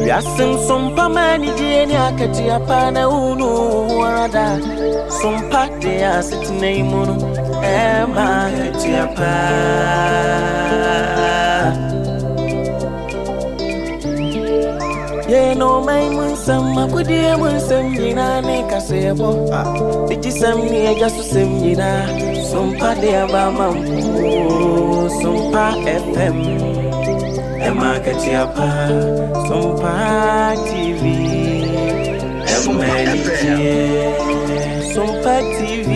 Yasin SOMPA mani jeni akati apana unu wada SOMPA de asitne imunu ema akati apa ye no mai munsam akudie munsam jina ne kasebo bijisam ni ejasu sem jina SOMPA de abama SOMPA FM Emakatiapa SOMPA TV SOMPA TV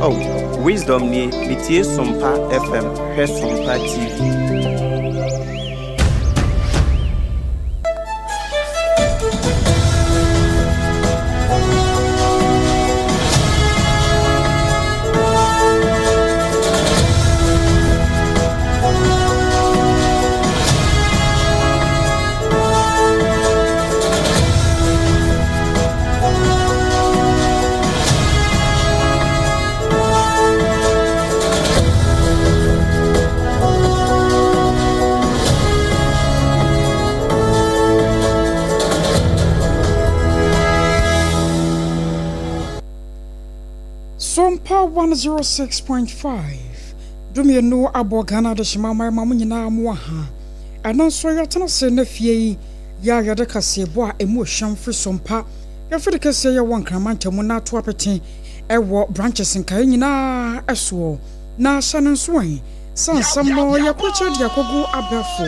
Oh, wisdom ni mitie SOMPA FM he SOMPA TV SOMPA 106.5 Dumie no abogana de shimama mamu nyina mu ha ananso yatena se na fie ya yade kase bo a emu hwam fri SOMPA ya fri kase ya won kramantamu na to apete ewo branches nkai nyina eso na shanenso an sansam no yakwache de akogu abefo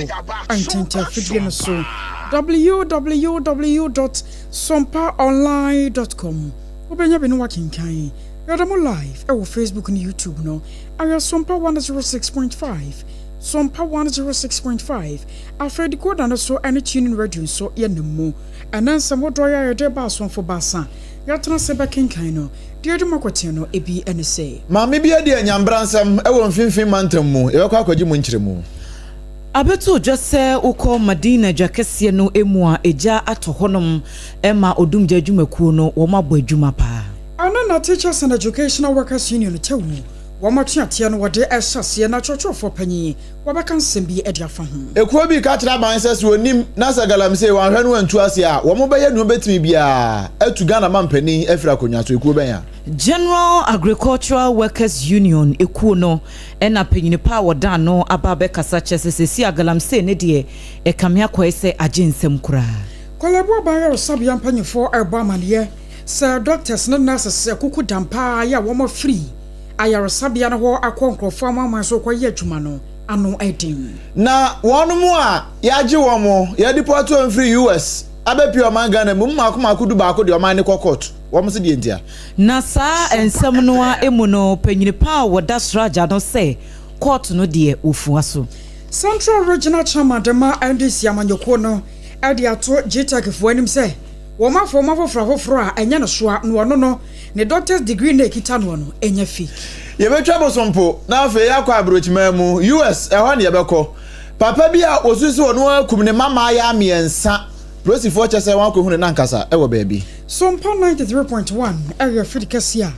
antenta fidie no so www.sompaonline.com obenya beno wakinkan Yadamo live our Facebook and YouTube no. Aya SOMPA 106.5. SOMPA 106.5. Alfred Gordon so any tuning radio so yenemu. And then some what ya de bass one for basa. Yatana seba kinkai no. Dear Demokwatiano ebi NSA. Mami bia de nyambransam e won finfin mantam mu. E bekwa kwaji mu nkyere mu. Abeto jose uko Madina jakese no emu a eja ato honom ema odum jadwumakuo no wo mabɔ adwuma pa. Anana Teachers and Educational Workers Union tewu wamatua no wode ehase na chochofo panyi wabakan sembi ediafa ho ekuo bi ka kira ban sese onim na sagalamse wanhwe no antu ase a wo mo beye no betimi bia atu Ghana mampani afira konwa so ekuo ben ya General Agricultural Workers Union ekuo no ena panyini pa wodan no ababe kasa chesese si agalamse ne de ekamia kwese agensem kura kolabo ba sabia panyifo ebamane Sir doctors no nurses kuku dampa ya womo free ayaresabia no ho akonkrofo amama so koye adwuma no ano edin na wono a yaje womo ya deport on free US abepi o man Ghana mu makomakodu ba ko de o man ne court womo se de ntia na sa ensem no a emu no panyini pa woda sraja no se court no de ofuwa so Central Regional Chairman Dema NDC amanyoko no ade ato JTAC fo anim se Woma foforo a enya no soa no ono no ne doctor's degree na ekita no no enya fi ye betwa bosompo na afa ya kwa abrochima mu US ehwa ne yebekọ papa bi a osusu ono akum ne mama ya miensa prosi fo chese wan ko hunu na nkasa ewo baabi SOMPA 93.1 area fidikasia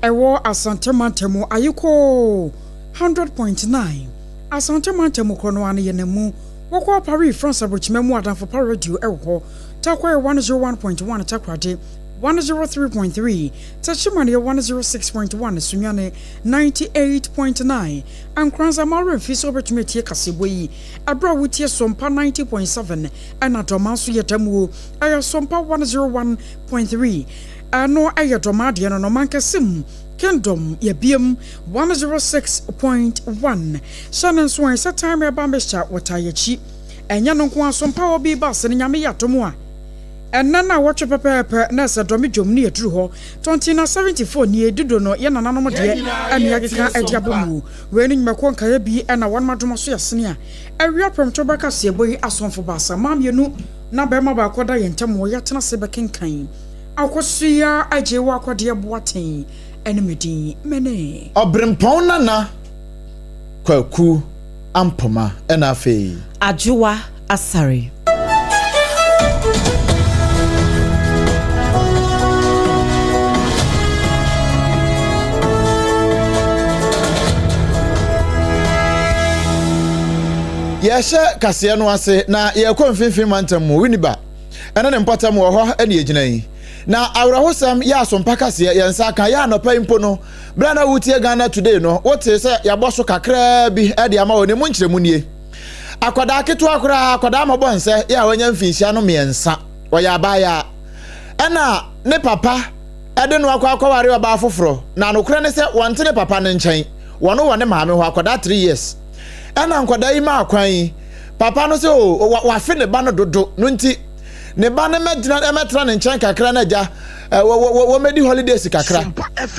ewo asantemantemu ayiko 100.9 asantemantemu krono ane yenemu wokwa Paris France abrochima mu adanfo pa radio ewo Takwa 101.1 Takwade 103.3 Tachimani 106.1 Sunyane 98.9 Ankranza Maren Fiso Betumeti Kasibwe Abra Wutie SOMPA 90.7 Anatomansu Yetamu Aya SOMPA 101.3 Ano Aya Domadi no Manka Sim Kingdom Yabiem 106.1 Shannon Swan Satime Bambesha Watayachi Enya no kwa SOMPA obi bas ne nyame yatomo a enana watch pepepe na se domi jom ni edru ho 2074 ni edido no ye nananom de ane yageka ediabomu we ni nyimako nkaye bi na won madomo so yesene a awia promto baka se boyi asonfo basa mamienu na be ma ba koda ye ntem wo yatena se bekenkan akosua ajewa akode boaten enemedin mene obrempon nana kwaku ampoma ena afei adwoa asare yɛhyɛ kaseɛ no ase na yɛkɔ mfimfini mantam mu winiba ɛna ne mpatam wɔ hɔ ɛne yɛgyina yi na awurahosam yɛ asompa kaseɛ yɛnsa ka yɛ anɔpa impo no bra na wotie Ghana today no wote sɛ yɛbɔ so kakra bi ɛde ama wɔ ne mu nkyerɛmu nie akwadaa ketewa koraa akwadaa mabɔ nsɛ yɛ a wɔnya mfinhyia no mmiɛnsa wɔyɛ abaya ɛna ne papa ɛde no akɔware ɔbaa foforɔ na nokora ne sɛ wɔnte ne papa ne nkyɛn wɔno wɔ ne maame hɔ akwadaa 3 years ɛna nkwadaa yi ma akwan yi papa no sɛ wafe ne ba no dodo no nti ne ba no mɛtena ne nkyɛn kakra na agya wɔmɛdi holidays kakra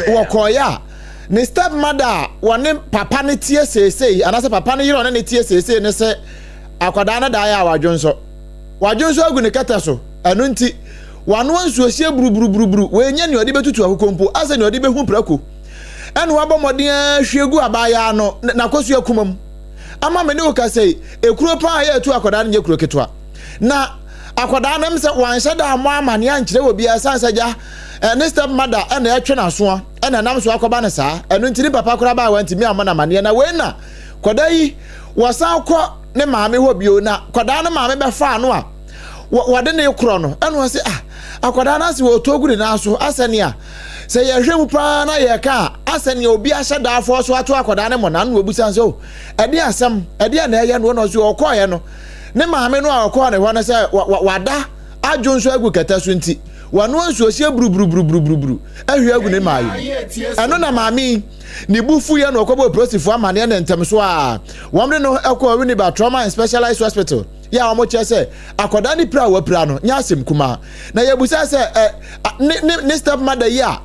wɔkɔɔyɛ a ne step mother a wɔne papa no tie seesei anaasɛ papa no yere ɔne ne tie seesei ne sɛ akwadaa no daeɛ a wadwo nso agu ne kɛtɛ so ɛno nti wano nsuo hye buruburuburu wɔnyɛ ne ɔde bɛtutu akokompo asɛ ne ɔde bɛhu prako ɛna wabɔ mmɔden ahwie gu abaya no na kɔsua kumam ama me ne wo ka sɛ ekuro pa yɛ atu akwadaa no nyɛ kuro ketwa na akwadaa no sɛ wanhyɛ da mo amane ankyerɛ wɔ bia sansa gya ne step mother ɛna ɛtwe na soa ɛna nam so akɔba ne saa ɛno nti ne papa kora ba wanti mi amana mane na we na kwadaa yi wɔsan kɔ ne maame hɔ bio na kwadaa no maame bɛfa no a wɔde ne korɔ no ɛna wɔ sɛ akwadaa no ase wɔ togu ne na so asɛnea sɛ yɛhwɛ mu paa na yɛka asɛnea obi ahyɛ daafo so ato akwadaa ne mɔna no obusan so ɛde asɛm ɛde na ɛyɛ no no so ɔkɔɔyɛ no ne maame no a ɔkɔɔ ne hɔ no sɛ wada adwo nso agu kɛtɛ so nti wano nsuo hye buruburuburu ahwe agu ne maayo ɛno na maame ne bufu yɛ no ɔkɔbɔ prosifo amane ne ntem so a wɔmde no ɛkɔ Winneba Trauma and Specialized Hospital ya wɔn kyerɛ sɛ akwadaa ne pra wapra no nya asɛm kuma na yɛbusa sɛ ne step mother yi a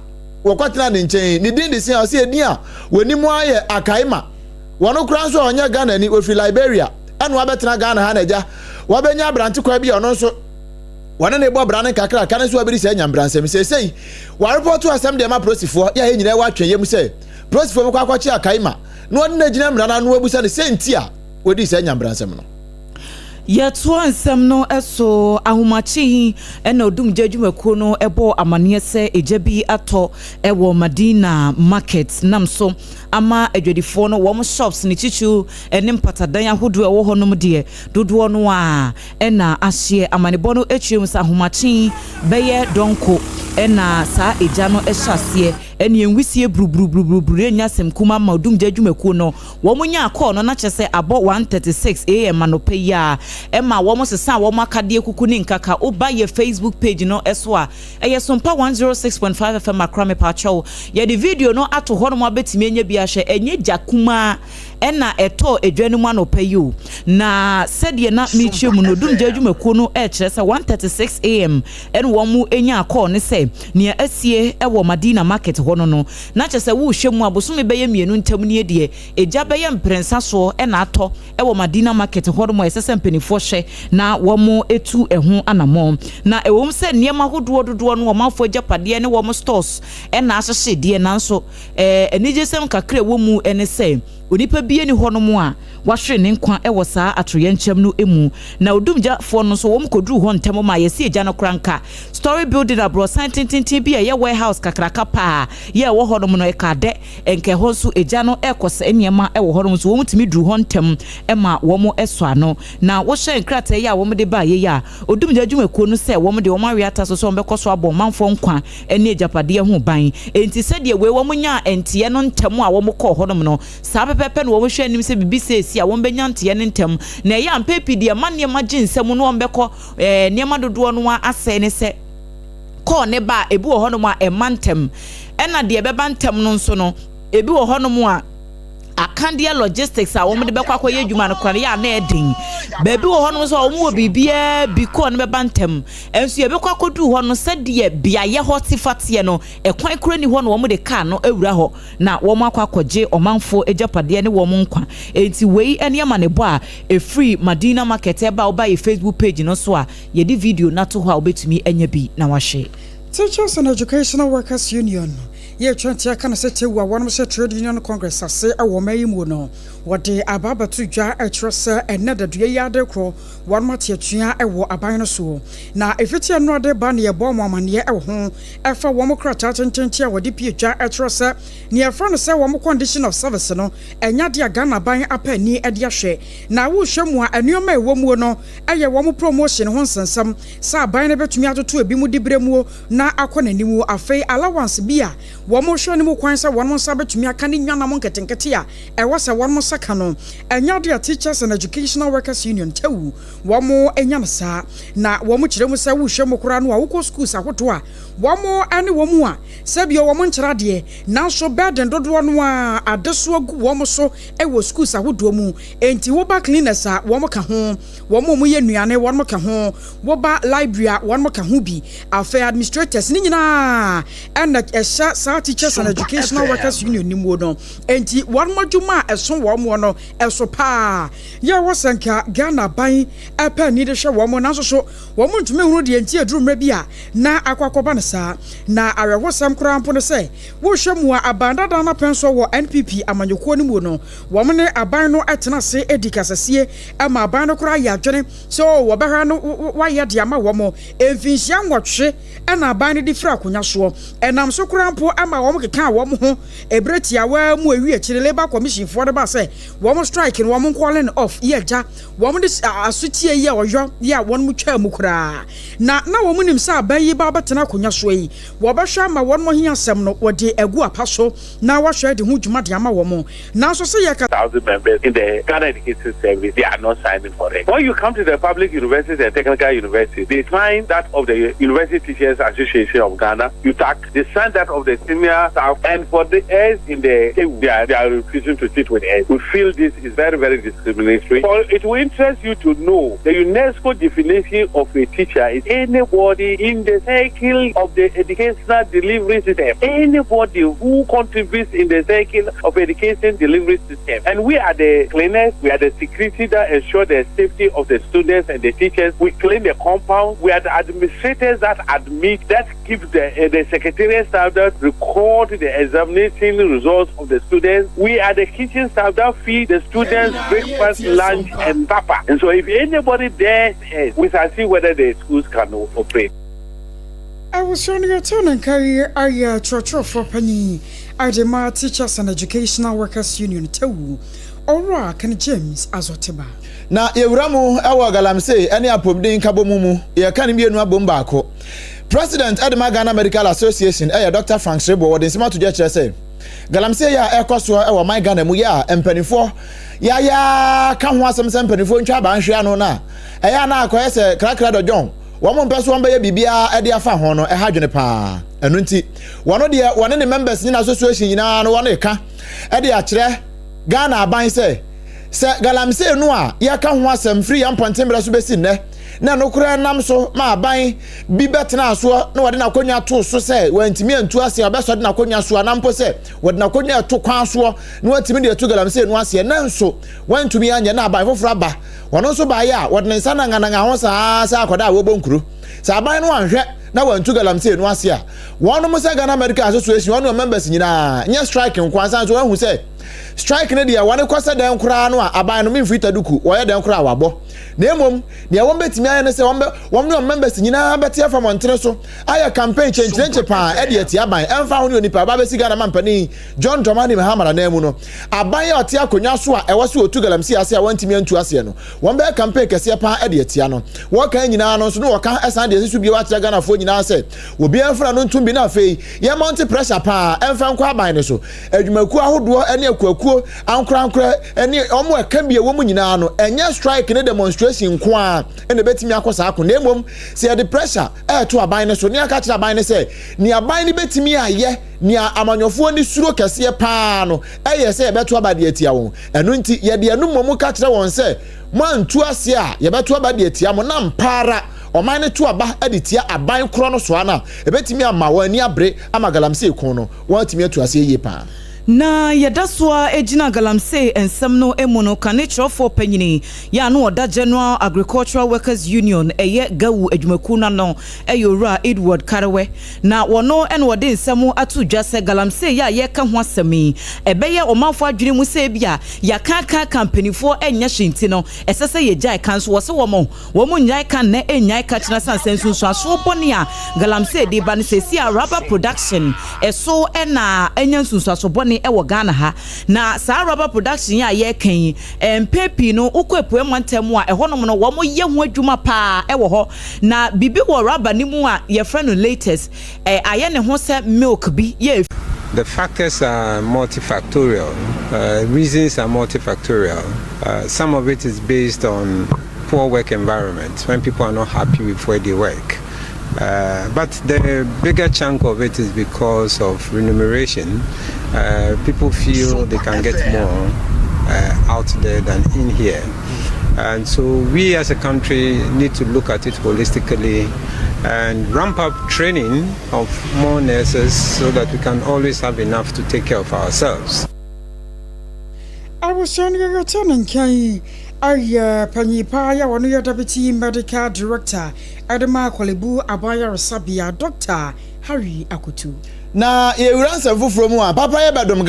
wɔkɔtena ne nkyɛn ne din de sia ɔsɛ edin a wɔnim ayɛ akaima wɔn kura nso ɔnyɛ Ghana ni ofiri Liberia ɛna wabɛtena Ghana ha na agya wabɛnya abrante kwa bi ɔno nso wɔne ne bɔ brane kakra kan nso wabɛdi sɛ nyambransɛm sɛsɛi wɔrepɔto asɛm de ma prosifoɔ yɛ nyina wɔatwe yɛm sɛ prosifoɔ bɛkɔ akɔkye akaima na wɔne na gyina mrana no wabusa ne sɛnti a wɔdi sɛ nyambransɛm no yɛto nsɛm no ɛso ahomakye ɛna odum dwumakuo no ɛbɔ amaneɛ sɛ egya bi atɔ ɛwɔ Madina market nam so ama adwadifoɔ no wɔn shops ne chichu ɛne mpatadan ahodoɔ ɛwɔ hɔ nom deɛ dodoɔ no a ɛna ahyeɛ amanebɔ no atwam sɛ ahomakye bɛyɛ dɔnko ɛna saa egya no ɛhyɛ aseɛ ɛne enwisie buruburuburu enya asɛm kuma ma odum dwumakuo no wɔn nya akɔ no na kyɛ sɛ abɔ 1:36 am anɔpɛ yi a ɛma wɔn sesa wɔn akadeɛ kuku ne nkaka oba yɛ Facebook page no ɛso a ɛyɛ SOMPA 106.5 FM akrame pacho yɛde video no ato hɔ no mo abetimi enya bi ahwɛ enye jakuma ɛna ɛtɔ edwa no mu anɔpɛ yi o na sɛdeɛ na mekyɛ mu no dum dwumakuo no ɛkyerɛ sɛ 1:36 am ɛne wɔn mu enya akɔ ne sɛ nea asie ɛwɔ Madina market hɔ no na kyɛ sɛ wo hwɛ mu abosome bɛyɛ mienu ntam ne deɛ egya bɛyɛ mprensa so ɛna atɔ ɛwɔ Madina market hɔ no mo ɛsɛ sɛ mpanifoɔ hwɛ na wɔn etu ɛho anamɔ na ɛwɔm sɛ nneɛma ahodoɔ dodoɔ no wɔn afɔ agyapadeɛ ne wɔn stores ɛna ahyehyɛ deɛ nanso anigyesɛm kakra ɛwɔ mu ɛne sɛ onipa bie ni hɔ no mu a wahwere ne nkwa ɛwɔ saa atoyɛ nkyɛm no emu na odumgyafoɔ no so wɔn koduru hɔ ntɛm ma yɛsi egya no kranka story building abrosan tintintin bi a yɛ warehouse kakraka pa yɛ ɛwɔ hɔ no no ɛka de ɛnkɛ hɔ so egya no ɛkɔsɛ nneɛma ɛwɔ hɔ no so wɔn tumi duru hɔ ntɛm ɛma wɔn ɛso ano na wɔhyɛ nkrataa yɛ a wɔn de ba yɛ a odumgya dwumakuo no sɛ wɔn de wɔn awiata so wɔn bɛkɔ so abɔ manfoɔ nkwa ɛne agyapadeɛ ho ban enti sɛdeɛ wei wɔn nya ɛnteɛ no ntɛm a wɔn kɔ hɔ no saa pɛpɛpɛ no wɔn hwɛ anim sɛ bibi sɛ a wɔn bɛnya nteɛ ne ntɛm na ɛyɛ ampepi deɛ ma nneɛma gye nsɛm no wɔn bɛkɔ nneɛma dodoɔ no asɛ ne sɛ kɔɔ ne ba ebi wɔ hɔ nom a ɛma ntɛm ɛna deɛ bɛba ntɛm no nso no ebi wɔ hɔ nom a akandia logistics a wɔn de bɛkɔ akɔyɛ adwuma no kwan yɛ ana ɛdin baabi wɔ hɔ no so wɔn wɔ biribiara bi kɔɔ no bɛba ntɛm ɛnso yɛbɛkɔ akɔdu hɔ no sɛdeɛ biayɛ hɔ tifateɛ no ɛkwan kura ni hɔ no wɔn de kaa no awura hɔ na wɔn akɔ akɔgye ɔmanfo agyapadeɛ ne wɔn nkwa enti wei ɛne ama ne bɔ a ɛfiri Madina market ɛba ɔba yɛ Facebook page no so a yɛde video nato hɔ a wobɛtumi anya bi na wahwɛ Teachers and Educational Workers Union ye twantia kana se tewa wonum se trade union congress ase awo mayimu no wode ababa tudwa etrose enedadua yade kro wonum atiatua ewo aban no so na efiti eno ade ba ne yebo amamane ewo ho efa wom krata tententia wode pietwa etrose ne efra no se wom condition of service no enya de Ghana ban apani ede ahwe na wo hwemu a enuoma ewo mu no eye wom promotion ho nsensam sa ban ne betumi atoto ebi mu dibremu na akonanimu afei allowance bia womo hwe ne mu kwan sa wono sa betumi aka ne nwanam nketenkete a ewo sa wono saka no enya de Teachers and Educational Workers Union tewu womo enya nsa na womo kiremu sa wo hwe mu kora no a wo schools akoto a womo ane womo a sabio womo nkyera de nanso burden dodo no a adeso agu womo so ewo schools ahodo mu enti wo ba cleaners a womo ka ho womo mu ye nuane womo ka ho wo ba library a womo ka ho bi affair administrators ni nyina and esha sa Teachers and Educational Workers Union ni mu no enti womo dwuma eso womo no eso pa ye wo sanka Ghana ban apa ni de hwe womo nanso so womo ntumi hunu de enti adurumra bi a na akwakoba ne sa na awewosam krampo no se wo hwe mu a abandada na penso wo NPP amanyoko ni mu no womo ne aban no etena se edikasase ama aban no kra ya adwene so wo behwa no waye de ama womo emfinhia nwotwe na aban no di fra akonya so enam so krampo ama womo keka womo ho ebretia wa mu awi akire Labour Commission for the ba say womo strike no womo calling off ye ja womo de asutie ye oyo ye won mu twa mu kra na womo nim sa aban yi ba betena akonya so yi wo behwa ma womo hia asem no wode egu apaso na wa hwe de hu dwuma de ama womo na so say ye ka 1,000 members in the Ghana Education Service, they are not signing for it. When you come to the public universities and technical universities, they sign that of the University Teachers Association of Ghana, UTAC, they sign that of the senior staff, and for the S in the they are refusing to sit with S. We feel this is very, very discriminatory. So it will interest you to know the UNESCO definition of a teacher is anybody in the cycle of the educational delivery system, anybody who contributes in the cycle of education delivery system. And we are the cleaners, we are the security that ensure the safety of the students and the teachers. We clean the compound. We are the administrators that admit, that keep the secretariat staff that record the examination results of the students. We are the kitchen staff that feed the students breakfast, lunch, and supper. And so if anybody there, we shall see whether the schools can operate. I was on your turn and carry a church for penny. I demand Teachers and Educational Workers Union tewu. Ora kan James Azoteba. Na yewuramu ewa galamse ene apomden kabomumu ye kan bienu abom baako. President Edema Ghana Medical Association Dr. Frank Srebo wode nsema to je kire say galamse ya ekoso ewa my Ghana mu ya empanifo ya ka ho asem se empanifo ntwa ba nhwe ano na ya na akoye se krakra do John womo mpeso won be bibia ede afa ho no hadwene pa enu nti wono de wone ne members ni na association nyina no wono eka ede a kire Ghana aban se galamse no a ya ka ho asem free amponte mbra so besi ne na no kura nam so ma aban bi betena so na wode na konya to so se wantimi antu ase obeso de na konya so anampo se wode na konya to kwan so na watimi de to galamse no ase na nso wantumi anya na aban foforo aba wono so ba ya wode nsa na ngana ho sa akoda wo bonkuru sa aban no anhwe na wantu galamse no ase a wono mo se Ghana Medical Association wono members nyina nya strike nkwansa so wahu se strike ne dia wane kwasa dan kura no a aban no mfita duku wo ye dan kura wabo na emom dia won betimi aye ne se won no members nyina beti afa montre so aya campaign change pa e dia ti aban emfa ho ne onipa ba besi Ghana mampani John Tomani Mahamara na emu no aban ya ote akonwa so a ewo so otu galamse ase a wantimi antu ase no won be campaign kese pa e dia ti ano wo kan nyina no so no wo kan esan de sesu bi wa tira Ghana fo nyina se obi enfra no ntumbi na afei ye mount pressure pa emfa nkwa aban ne so adwumaku ahodo ene akuakuo ankra ene omo aka bia wo mu nyina no enye strike ne demonstration kwa ene betimi akosa akọ na emom se the pressure to aban ne so ne aka kira aban ne se ni aban ne betimi aye ni amanyofo ni suro kese pa no eye se beto abade atia won eno nti ye de enu mom ka kira won se mantu ase a ye beto abade atia mo na mpara oman ne to aba editia aban kro no so ana ebetimi ama wani abre ama galamse ekon no wantimi atu ase ye pa na yadaswa ejina galamse ensem no emono kanetro for panyini ya no oda General Agricultural Workers Union eye gawu adwumaku na no eyora Edward Karewe na wono en wode nsemu atu dwase galamse ya ye ka ho asemi ebeye omanfo adwene mu se bia ya kaka company for enya hwenti no esese ye jai kan so wose wo nyai kan na enyai ka kina sansensu so aso boni a galamse de ba ne sesi a rubber production eso ena enya nsunsu aso boni ewo Ghana ha na sa rubber production ya ye kan pepi no ukwepu emantem a ehonom no wo ye ho adwuma pa ewo ho na bibi wo rubber ni mu a ye friend no latest aye ne ho se milk bi ye. The factors are multifactorial. Reasons are multifactorial. Some of it is based on poor work environment when people are not happy with where they work. But the bigger chunk of it is because of remuneration. People feel they can get more out there than in here. And so we as a country need to look at it holistically and ramp up training of more nurses so that we can always have enough to take care of ourselves. I was saying Kai Panipa, ya one your deputy medical director, Adama Kwalebu Abaya Sabia, Dr. Harry Akutu. Na ye ransom fufuro mu a papa ye bedom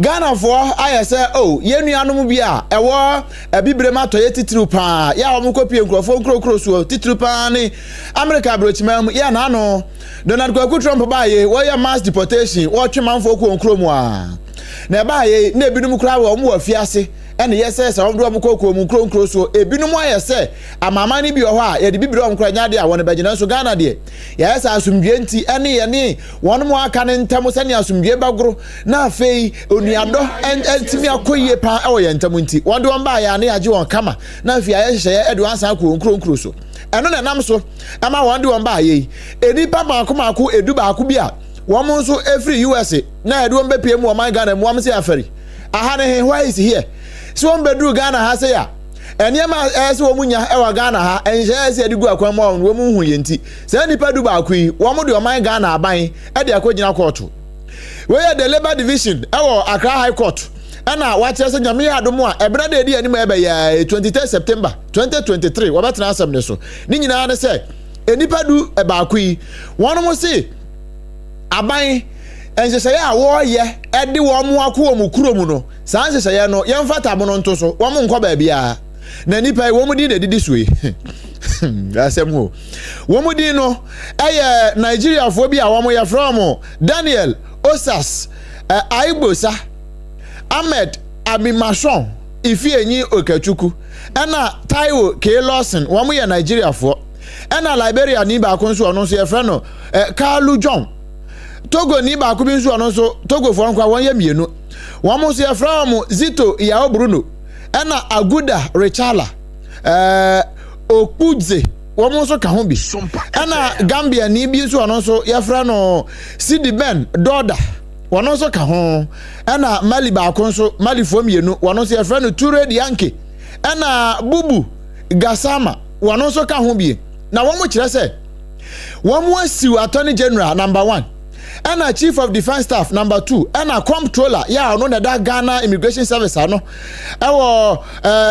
Ghana for I say ye nuanom bia ewo ebibre ma toye titru pa ya wo mkopie nkrofo nkrokro so titru pa ni America brochimam ya na no Donald Trump ba ye wo ye mass deportation wo twemanfo ko nkrom a na ba ye na ebinum kra wo mu afiase ene yese se wo do mkoko mu nkronkro so ebinum ayese amama ni bi ho a ye de bibre wo nkra nyade a won bagina so Ghana de ya yese asumdwe nti ene ye ni won mo aka ne ntam se ne asumdwe bagoro na afei onuado entimi akoyie pa e wo ye ntam nti won de won ba ya ne age won kama na afei aye hye ye de wansan ko nkronkro so eno na nam so ama won de won ba ye enipa maako edu baako bi a won nso every USA na edu won be pie mu o man Ghana mu am se afari aha ne why is here so on bedru Ghana ha say ya eniema ese wo munya e wa Ghana ha enhye ese adigu akwan ma wo mu hu yenti say nipa du ba akwi wo mu de o man Ghana aban e de akogina court we the Labour Division e wo Accra High Court ana wa kire se nyame adom a ebra de edi anim e be ya 23 September 2023 wo betena asem ne so ni nyina ne say enipa du e ba akwi wono mo se aban enhye ya wo ye e de wo mu akwo mu kurom no sanse ya no yemfa tabo no nto so wo mu nkwa ba bia na nipa wo mu di na didi suwe asem ho wo mu di no eye Nigeria fo bia wo mu ya from Daniel Osas Aibosa Ahmed Abimashon Ifeanyi Okachuku ena Taiwo K Lawson wo mu ya Nigeria fo ena Liberia ni ba ko nso ono so ye frɛ no Carlu John Togo ni ba ko bi nso ono so Togo fo nkwa won ye mienu wọ́n so from Zito Yao Bruno ena Aguda Rechala Okudze wọ́n so ka ho bi ena Gambia ni bi so ono so yefra no Sidi Ben Doda wọ́n so ka ho ena Mali ba ko so Mali fo mienu wọ́n so yefra no Ture Dianke ena Bubu Gasama wọ́n so ka ho bi na wọ́n mo kire se wọ́n mo asiw Attorney General number 1 and a Chief of Defense Staff number 2 and a comptroller ya no na that Ghana Immigration Service ano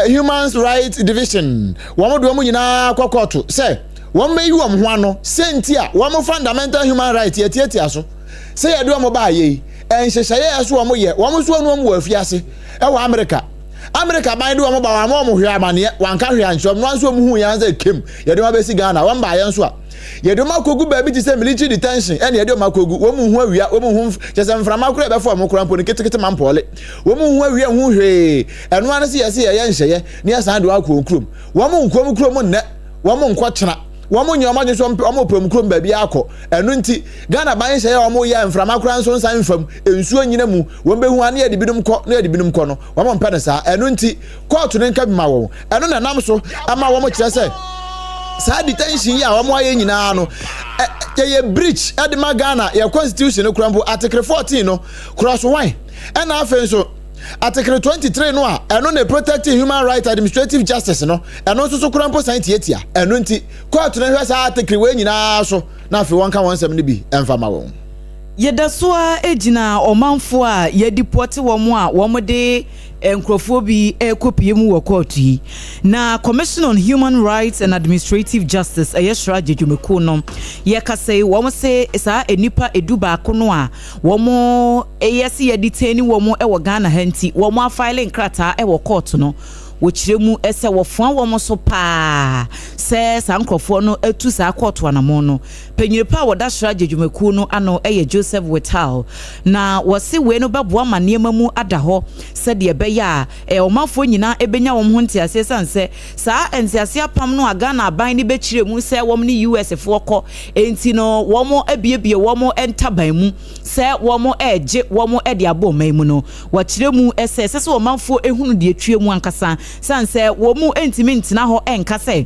Human Rights Division womo do mo nyina kokoto say won meyi wom ho ano sentia wom fundamental human rights yetiatia so say ya do mo ba ye enhyehye so wom ye wom so anu mo afiase America ban do mo ba wa mo hwe amane wanka hwe anhom no anso mo hu yan za kem ye do ma besi Ghana won ba ye nso a yedo makogu baby ti say military detention ene yedo makogu wo mu hu awia wo mu hu chese mframa kura be fo mo kura mpo ne ketekete mampole wo mu hu awia hu hwe eno ane se yese ye nhye ne asan do akọ nkrom wo mu nkom krom ne wo mu nkọ kyena wo mu nyoma nso wo mu pom krom ba bi akọ eno nti Ghana ban hye wo mu ya mframa kura nso nsan mfam ensuo nyina mu wo be hu ane yedibinum kọ na yedibinum kọ no wo mu mpa ne sa eno nti court ne nka bi ma wo eno na nam so ama wo mu kire se sa detention ya wa mo aye nyina no ye breach edema Ghana your constitution no krambo article 14 no cross one and afen so article 23 no a eno na protecting human right administrative justice no eno so krambo santiatia eno nti court no hwe sa article we nyina so na afi won ka won sem ne bi emfa ma won Yedaswa ejina omanfo a yedipoti womo a womode enkrofo bi ekopie mu wokoti na Commission on Human Rights and Administrative Justice ayesra jejumeko no yekase womo se sa enipa eduba kono a womo eyesi yediteni womo ewo Ghana hanti womo afile nkrata ewo court no wochiremu ese wofan womo so pa se sankrofo no etu sa court wanamo no penyiripa wodasra jejumeko no ano eye Joseph Wetal na wose we no beboa manema mu adaho se de beya omafo nyina ebenya wom ho ntiase sanse sa entiase apam no aga na aban ni bechiremu se wom ni US fo enti no womo abiebie womo entaban mu se womo eje womo ede aboma mu no wachiremu ese se omafo ehunu de atwemu ankasa sanse womu entimi ntina ho enkase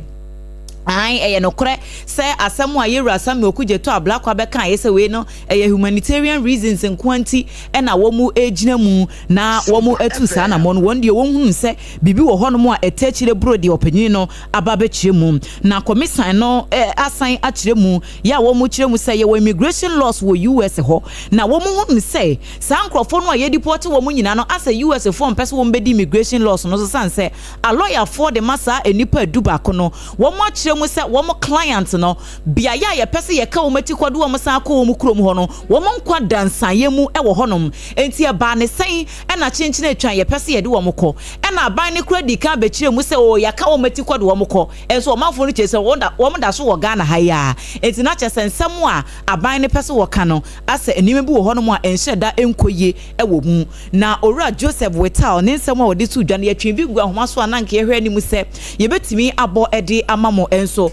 ai no kore se asemu ayera asemu okuje to ablakwa be kan yese we no humanitarian reasons nkwanti na womu ejina mu na womu etu sa na mo no won de wonhunu se bibi wo ho no mu a etachire brodi opanyin no ababe chire mu na commission no asan achire mu ya womu chire mu se ye immigration laws wo US ho na womu hunu se sankrofo no ye deport womu nyina no asa US form pese wo mbedi immigration laws no so sanse a lawyer for the massa enipa eduba kono womu achire mu se womo client no bia ya pese ye ka wo mati kwado wo san ko wo krom ho no womo nkwa dansaye mu e wo honom enti e ba ne sen e na chenchine atwan ye pese ye de wo mko e na ban ne credit ka be kire mu se o ya ka wo mati kwado wo mko enso wo manfo no chese wo da so wo Ghana ha ya enti na chese nsem a aban ne pese wo ka no ase enime bi wo honom a enhyeda enkoye e wo mu na owura Joseph Wetal ne nsem a wo de tu dwan ye twen bi gu ahoma so ananka ye hwe ni mu se ye betimi abo ede amamo enso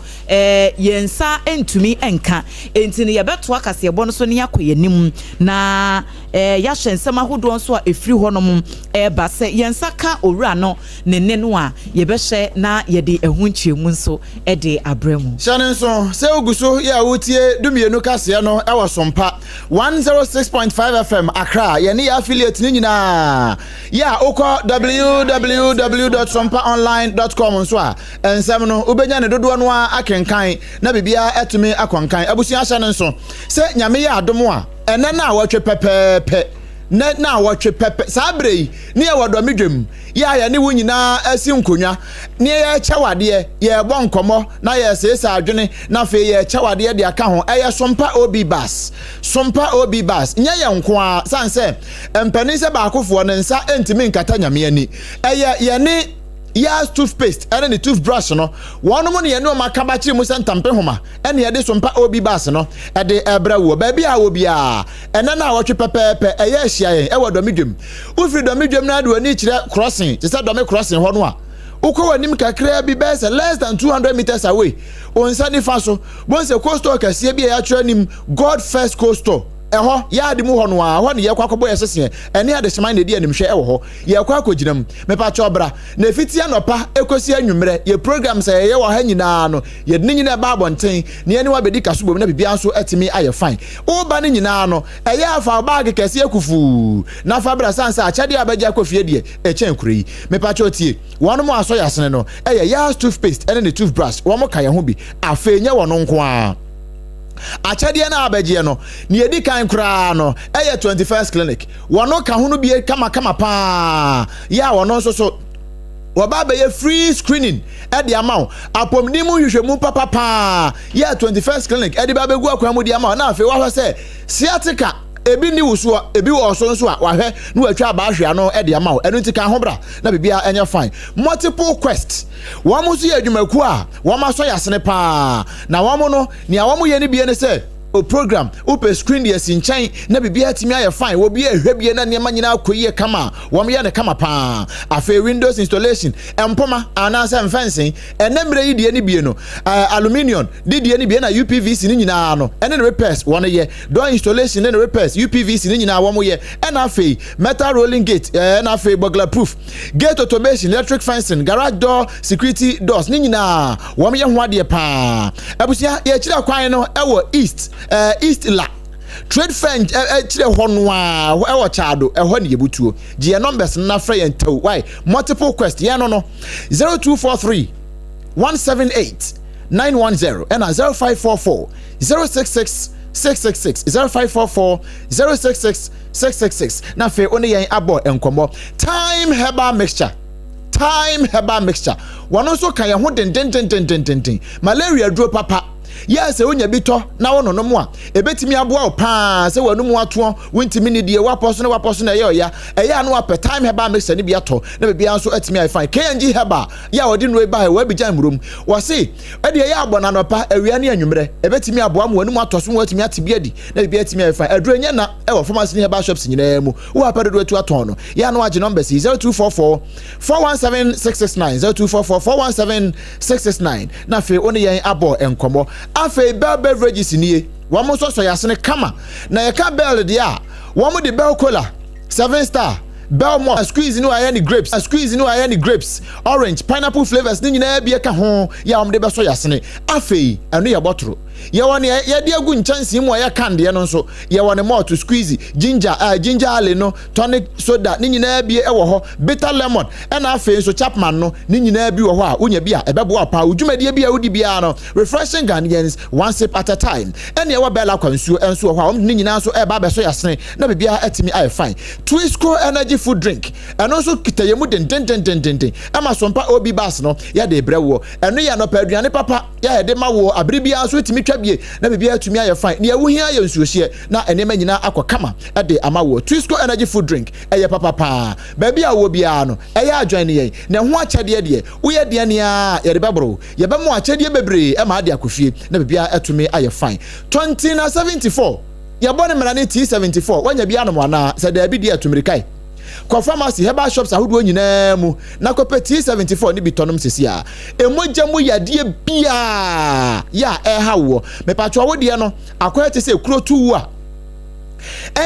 yensa entumi enka enti ne yebeto akase ebo no so ne yakoyenim na ya hwensem ahodo nso a efiri honom ba se yensa ka owura no ne no a yebehye na yede ehunchiemu nso de abremu shane nso se oguso ya wotie dumienu kase no e wo SOMPA 106.5 FM Accra ye ne affiliate ni nyina ya okọ www.sompaonline.com nso a ensem no ubenya ne dodo no akenkan na bibia etumi akwankan abusia hye nso se nyame ya adomo a ene na awotwe pepepe na awotwe pepe sabrei ne ya wodomedwem ya ne wunyina asi nkonwa ne ya chawade ye bo nkomo na ye sesa adwene na fe ye chawade de aka ho eye SOMPA OB bus nya ye nko a sanse empani se ba akofo ne nsa entimi nkata nyame ani ye ne yes toothpaste and the toothbrush no one mo ne no makabachi mu sentampe homa ene ye de SOMPA OB bus no e de ebra wo ba bia wo bia ene na wotwe pepepe eye ahia ye e wodomedwem ufiri domedwem na de wani kire crossing ti se dome crossing ho no a uko wanim kakra bi bese less than 200 meters away onsa ni faso bonse coastal kase bia ya kire nim God First Coastal eho ya de mu ho no a ho ne ye kwakobo yesese ene ade hyeman ne de animhwe ewo ho ye kwakoginam mepa chobra na fiti anopa ekosi anwumre ye program say ye wo ha nyina no ye de nyina ba bonten ne ye ne wa bedi kaso bom na bibia nso etimi aye fine o ba ne nyina no eye afa bag kase ekufu na fa bra sansa achade abaja akofie de echen kuri mepa chotie wono mo aso yasene no eye ya toothpaste ene ne toothbrush wo mo ka ye ho bi afenya wono nko a achade na abaje no ne yedi kan kra no eye 21st clinic wono ka hunu bi kama pa ya wono so wababa ye free screening e de amount apomni mu hwehwemu papa ya 21st clinic e de ba begu akwa mu de amount na afi wa hwe se sciatica ebi ni wuso ebi wo so nso a wahwe na watwa abahwe no e de amount enu ntika ho bra na bibia enya fine multiple quest wo mu so ye adwumaku a wo ma so yasene pa na wo mu no ne a wo mu ye ne bie ne se o program upe screen de sinchan na bibia timi aye fine wo bia ehwebie na niam nyina akoyie kama wo me ye ne kama pa afa windows installation empoma anasa fencing enemre yi de ne bie no aluminium de ne bie na UPVC ni nyina no ene repairs wo ne ye door installation ne repairs UPVC ni nyina wo mo ye ena afa metal rolling gate ena afa burglar proof gate automation electric fencing garage door security doors ni nyina wo me ye ho ade pa abusia ye kira kwan no ewo east la trade fence chire ho no a e wo chado e ho ne yebutuo gie numbers na fra yen taw why multiple quest ye no 0243 178 910 and 0544 066 666 0544 066 666 na fe one yen abo enkomo time herbal mixture wano so kan ye ho den malaria duro papa yes wonya bito na wono no mo a ebetimi aboa pa se wanu mu ato wontimi ne die waposo na ye oya eya no apɛ time heba mixer ne bi ato na be bia nso atimi ai fine KNG heba ya odi no ba wa bi jan murum wose e de ya abona no pa awia ne anwumre ebetimi aboa mo wanu mu ato so watimi ate adi na be atimi ai fine aduro nya na e wo pharmacy ne heba shops nyina mu wo apɛ do atu ato no ya no age number 0244 417 669 0244 417 669 na fe oni yen abo enkomo afe bell beverages nie wamo so yasene kama na ye ka bell dia wamo de bell cola 7 star bell mo squeeze no ayani grapes orange pineapple flavors ni nyina bia ka ho ya wamo de be so yasene afe anu ya botoro ye woni ye de agu nchansi mu ya kande no nso ye woni malt squeeze ginger ale no tonic soda ni nyina bia e wo ho bitter lemon and afe nso chapman no ni nyina bi wo ho a unya bia ebebo apa udwumade bia udi bia no refreshing Ghanaians one sip at a time and ye wa bella kwansuo enso wo ho ni nyina so e ba be so yasene na bia etimi ai fine Twisco energy food drink and also kitayemu den ama sompa obi bas no ya de brewo eno ya no pa aduane papa ya de ma wo abribia so etimi twabie na bibia atumi aye fine na ewuhia ye nsuohie na enema nyina akokama de amawo Twisco energy food drink eye papa baabi a wo bia no eye adwan ne ye na ho akyade de wo ye de ne a ye de bebro ye be mo akyade bebre e ma ade akofie na bibia atumi aye fine 2074 ye bone mrane T74 wanya bia no mo na se da bi de atumirikai kwa pharmacy herbal shops ahodo nyina mu na kope T74 ni bitonom sesi a emoja mu yade bia ya hawo me patwa wo de no akoya te se kuro tu a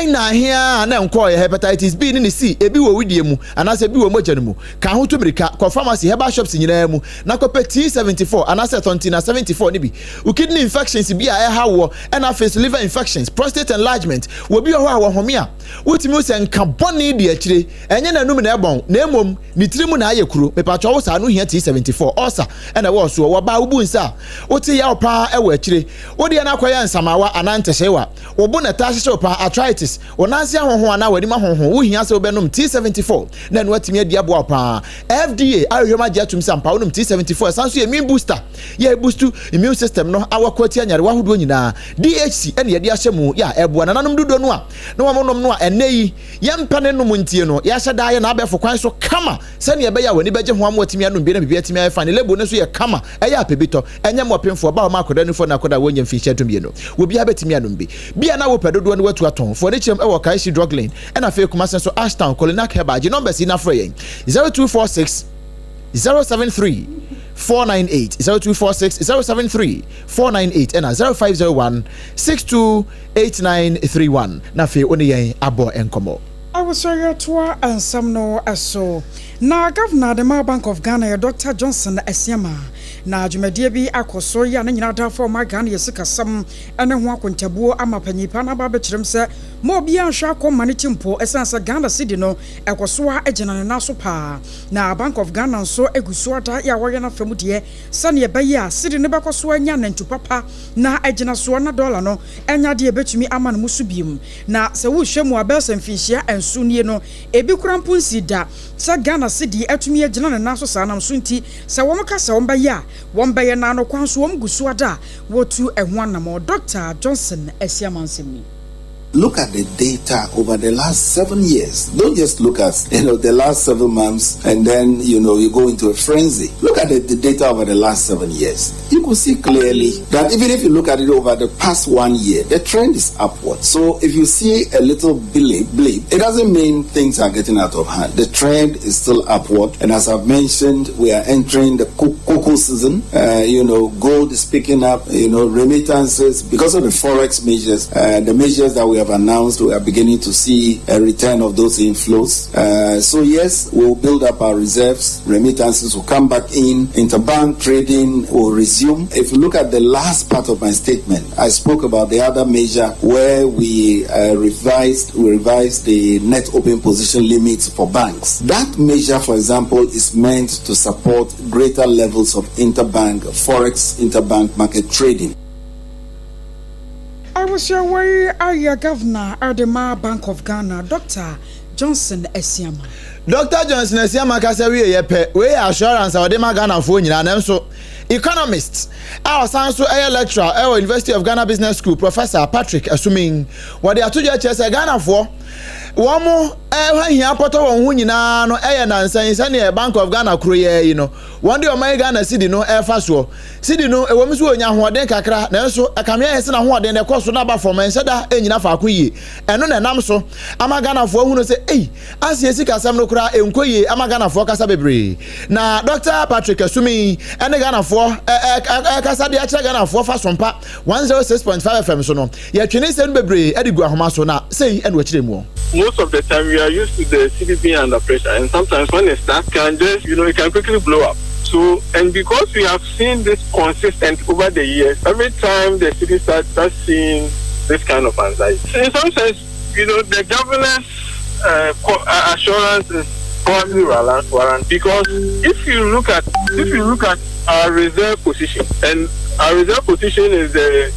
na hia na nko ye hepatitis B ni C ebi wo widie mu anase bi wo moja mu ka ho to mirika kwa pharmacy herbal shops nyina mu na kope T74 anase 74 ni bi kidney infections bi a hawo na face liver infections prostate enlargement wo bi ho a wo home a wotimi se nka boni de akire enye na num na ebon na emom ni tirimu na ayekuro me patwa wo sa no hia T74 osa na wo so wo ba wo bu nsa woti ya opa e wo akire wo de na akoya nsamawa anantehyewa wo bu na tashe opa arthritis onansi ahoho ana wadi ma hoho wo hia se obenom T74 na no atimi adi abo pa FDA ayohoma je atum sampa wonom T74 sanso immune booster ye boost immune system no awakwati anyare wahodo nyina DHC ene ye de ahyemu ya eboa nanom dodo no a na wamonom no a eneyi yempane no muntie no ya hyeda ye na abefo kwan so kama se ne ye be ya wani beje ho amotimi anom bi na bibia timi afa ne lebo ne so ye kama eya apebito enye mopemfo ba o makoda no fo na koda wonya mfiche atumie no wo bia betimi anom bi bia na wo pedodo no watu aton for the chem e wo kai si drug lane and afa kuma senso Ashtown Kolinak Hebaji numbers in afre 0246 073 498 0246 073 498 and 0501 628931 na fe oni yen abo enkomo I was sorry to and some no aso na governor the Bank of Ghana Dr. Johnson Esiama na dwumadie bi akoso ya na nyina da for ma Ghana yesika sam ene ho akontabuo amapanyipa na ba bekyerem se mo bia hwa akoma ne timpo esansa Ghana city no ekoso a egina na so pa na Bank of Ghana nso eguso ata ya woye na famu de sane ye baye a city ne bekoso anya na ntupapa na egina so na dollar no enya de betumi ama no musu biem na se wo hwemu abelsen finhia ensu nie no ebi kurampu nsida se Ghana city etumi egina na so sa nam so nti se wo mka se wo baye a wombaye na no kwanso wom gusu ada wotu ehwo anamo Dr. Johnson Esiamansemi. Look at the data over the last 7 years. Don't just look at the last 7 months and then you go into a frenzy. Look at the data over the last 7 years. You can see clearly that even if you look at it over the past 1 year, the trend is upward. So if you see a little blip, it doesn't mean things are getting out of hand. The trend is still upward, and as I've mentioned, we are entering the cocoa season. Gold is picking up. Remittances because of the forex measures, the measures that we have announced, we are beginning to see a return of those inflows. So yes, we'll build up our reserves. Remittances will come back in. Interbank trading will resume. If you look at the last part of my statement, I spoke about the other measure where we revised the net open position limits for banks. That measure, for example, is meant to support greater levels of interbank forex, interbank market trading. was your way, Aya Governor, Adema Bank of Ghana, Dr. Johnson Esiama. Dr. Johnson Esiama Kasawi yepe, we assurance our Adema Ghana for you, and so economists. Our science lecturer, our University of Ghana Business School, Professor Patrick assuming what they are to just Ghana for. One more, when he apported on Winina, no air and saying, a Bank of Ghana Korea, you know. One day, my Ghana city no air fast war. City no, a woman's who are then Kakra, and so a camera is not then a cost number for my said enough for Kuyi. And on an amso, I'm a Ghana for who say, hey, as you see, Casamno cry, and Kuyi, I'm a Ghana for Casabebre. Now, Dr. Patrick assuming, and a Ghana for Casadia Ghana for fast from Pat 106.5 FM. So no, yet Chinese and Bebre, Eddie Guahamasona, say and watch them more. Most of the time we are used to the city being under pressure, and sometimes when it starts, can just it can quickly blow up. So, and because we have seen this consistent over the years, every time the city starts seeing this kind of anxiety, in some sense, the governor's assurance is probably warranted, because if you look at our reserve position, and our reserve position is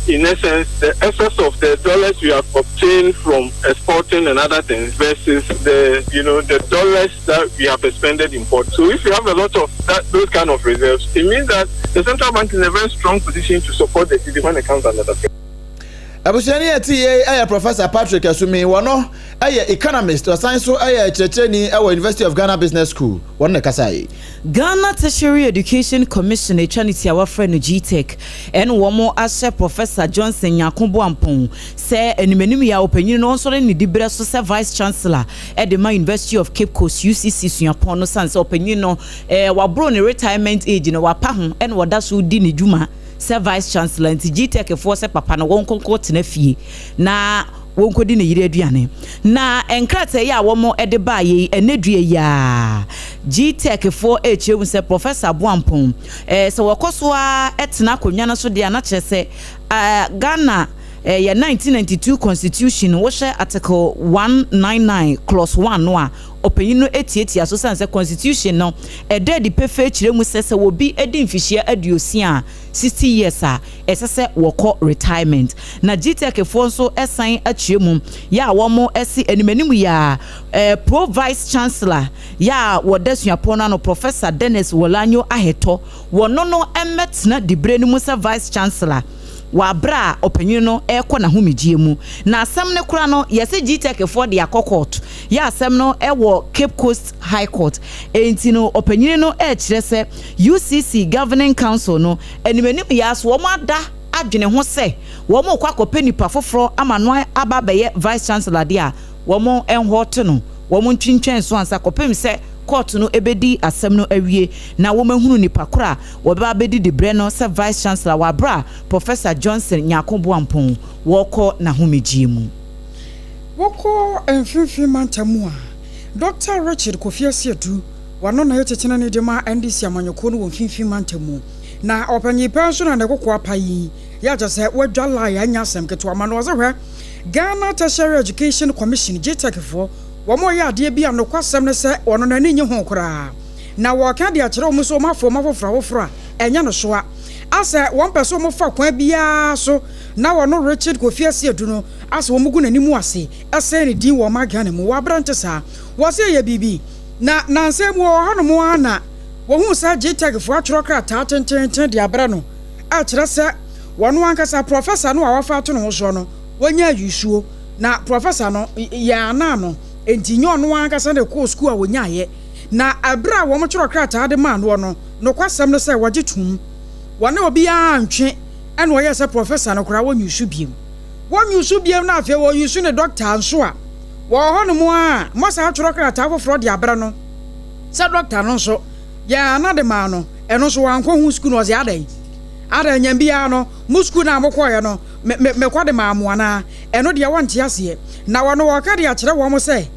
in essence the excess of the dollars we have obtained from exporting and other things versus the dollars that we have expended import. So if you have a lot of those kind of reserves, it means that the central bank is in a very strong position to support the city when it comes under the pressure. Abusiani ati Professor Patrick Asumi wano economist or science so checheni our University of Ghana Business School wano kasai Ghana Tertiary Education Commission etwaniti our friend GTech and womo ashe Professor Johnson Nyakomboampon say enimenimu ya opanyin no so ne dibere so se Vice Chancellor at the University of Cape Coast UCC suapon no sanse opanyin no wabro ne retirement age no wapa ho and wada so di ne dwuma se Vice Chancellor nti GTech for se papa no wonkonko tena fie na wonkodi ne yire aduane na enkrata ya womo ede ba ye enedue ya GTech for HM se Professor Boampon se wakoso a etena konwa na so de na kyerese Ghana ya 1992 constitution wo share article 199 clause 1 no a opinion no etieti aso sanse constitution no ede di pefe kire mu sese wo bi edi mfihia aduosia 60 years a esese woko retirement na GTech fo so esan akire mu ya womo esi enimanimu ya pro vice chancellor ya wodasuapon no Professor Dennis Wolanyo Aheto wono no emetna dibre mu se vice chancellor wabra opinion no ekọ na humidie mu na asem ne kura no yese GTech for the court ya asem no ewo Cape Coast High Court enti no opinion no kire se UCC Governing Council no enimeni ya so wo ada adwene ho se wo mo kwa kopeni pa foforo amano ababeye Vice Chancellor dia wo mo enhoto no wo mo ntwintwen so ansa kopem se court no ebedi asem no awie na wo mahunu nipa kora wo ba bedi de bre no se Vice Chancellor wabra Professor Johnson Nyakomboampon woko na homegye mu woko enfifi mantamu a Dr. Richard Kofi Asiedu wano na yetechena ne dema NDC amanyoko no wonfifi mantamu na opanyi penso na nekoko apai ya jase wadwala ya nya asem keto amano ozehwe Ghana Tertiary Education Commission GTech for womo ya ade bia no kwasem ne se wono na ni nye ho kora na wo ka de akere omo so mafo mafofra enya no soa ase won peso mo fa kwa bia so na wono Richard Kofi Asiedu no ase wo mugu nani mu ase ese ne din wo ma Ghana mu wa branch sa wo se ye bibi na nsem wo hanu mu ana wo hu sa GTech fo atworo krata tenten de abra no a kire se wono ankasa professor no a wafa ato no so no wonya yusuo na professor no ya na no enti nyo no ankasa de ko school a wonyaye na abra wo motworo krata de man no kwasem no se waje tum wona obi a antwe ene wo yese professor no kora wonyusu biem na afi wo yusu ne doctor anso a wo hono mu a mosa atworo krata afoforo de abra no se doctor no so ya na de man no eno so wankwo hu school no ze ada nyambia no mu school na amokoye no me kwade maamu ana eno de wonte ase na wono wakade a kire wo mo se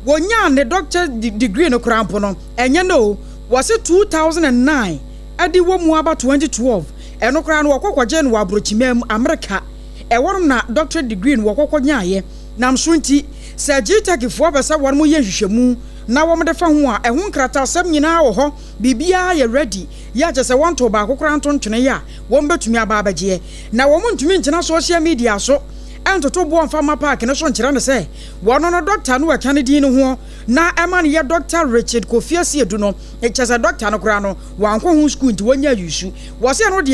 wonya ne doctor degree no krampo no enye no was 2009 adi wo mu aba 2012 eno kra no wakokwaje no wabrochimam America e wono na doctorate degree no wakokonyaaye nam so nti se GTech fo besa won mo ye hwehwemu na wo mde fa ho a ehun krata asem nyina wo ho bibia ye ready ya je se won to ba kokora ntontwene ya wo mbetumi aba abaje na wo ntumi nkyena social media so entoto bo Farmer Park no so nkyere ne say wono no doctor no aka ne din no ho na ema ne Dr. Richard Kofi Asiedu no echese doctor no kra no wanko hu school nti wonya yusu wo se no de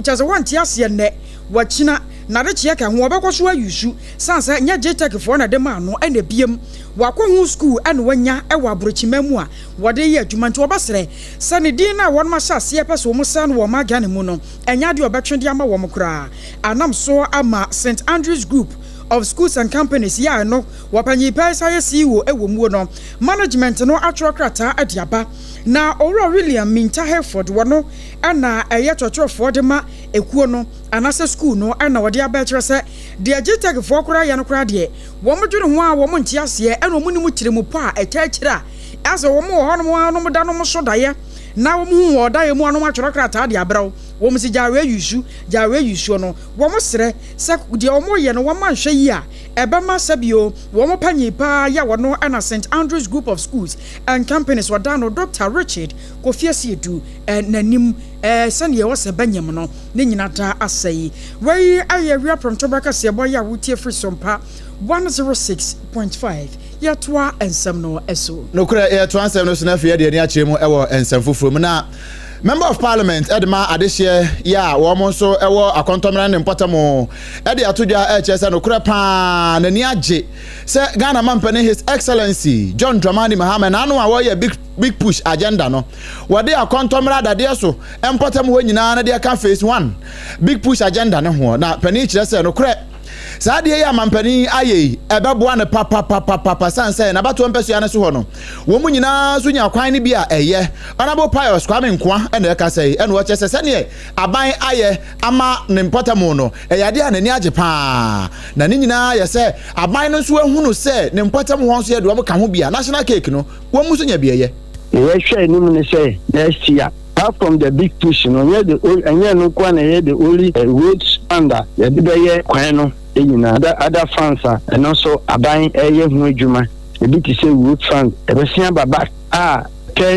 chese wonte ase ne wachina na de chie ka ho obekwoso ayusu sansa nya JTech for na de ma no ena biem wako hu school ena wanya ewa abrochimamu a wode ye adwuma nti obasere sane din na won ma sha se pese wo musa no wo ma gane mu no enya de obetwede ama wo mkra anam so ama St. Andrews Group of Schools and Companies ya no wapanyi pesa ye CEO ewo mu no management no atwokrata adiaba na Owura William Minta Hereford wono ana eye twotwofo de ma ekuo no anase school no ana wode abekere se de JTech for kura ya no kura de wo modwene ho a wo monti ase ena wo mu kiremu po a ekyekira ase wo mo ho no no da no so daye na wo mu wo daye mu anu atwokrata de abrawo wo mu si jawe yusu no wo mo sere se de wo mo ye no wo manhwe yi a ebema sabio wo mo panyi pa ya wono ana St. Andrews Group of Schools and Companies wadano Dr. Richard Kofi Asiedu nanim sane ye wose banyam no ne nyinata asai wei aye wi aprontobraka se boy ya wutie free SOMPA 106.5 yatoa ensem no eso no kura yatoa ensem no so na fie de ni achemu ewo ensem fufuru na Member of Parliament Edma Adeshie ya wo so ewo akontomra ne mpotamo ede atodwa ehese no kura pa na ni age se Ghana mampane His Excellency John Dramani Mahama na anu a wo ye big push agenda no wode akontomra dade so empotamo ho nyina na de ka phase 1 big push agenda ne ho na pani kire se no kura Saadi ya mampani aye ebeboa ne papa sanse na bato mpeso ya ne so ho no wo mu nyina so nya kwan ne bia eye Honorable Pius Kwame Nkwa ene eka sei ene wo chese ne aban aye ama ne mpotamo no eyade a nani age pa na ne nyina ye se aban no so ehunu se ne mpotamo ho so ye do ka ho bia national cake no wo mu so nya bia ye hwe ni mu ne say next year apart from the big push no ye the no kwa na ye the only roads under ye be kwan no other funds and also aban eye hu adwuma e bi ti say road fund e be sia baba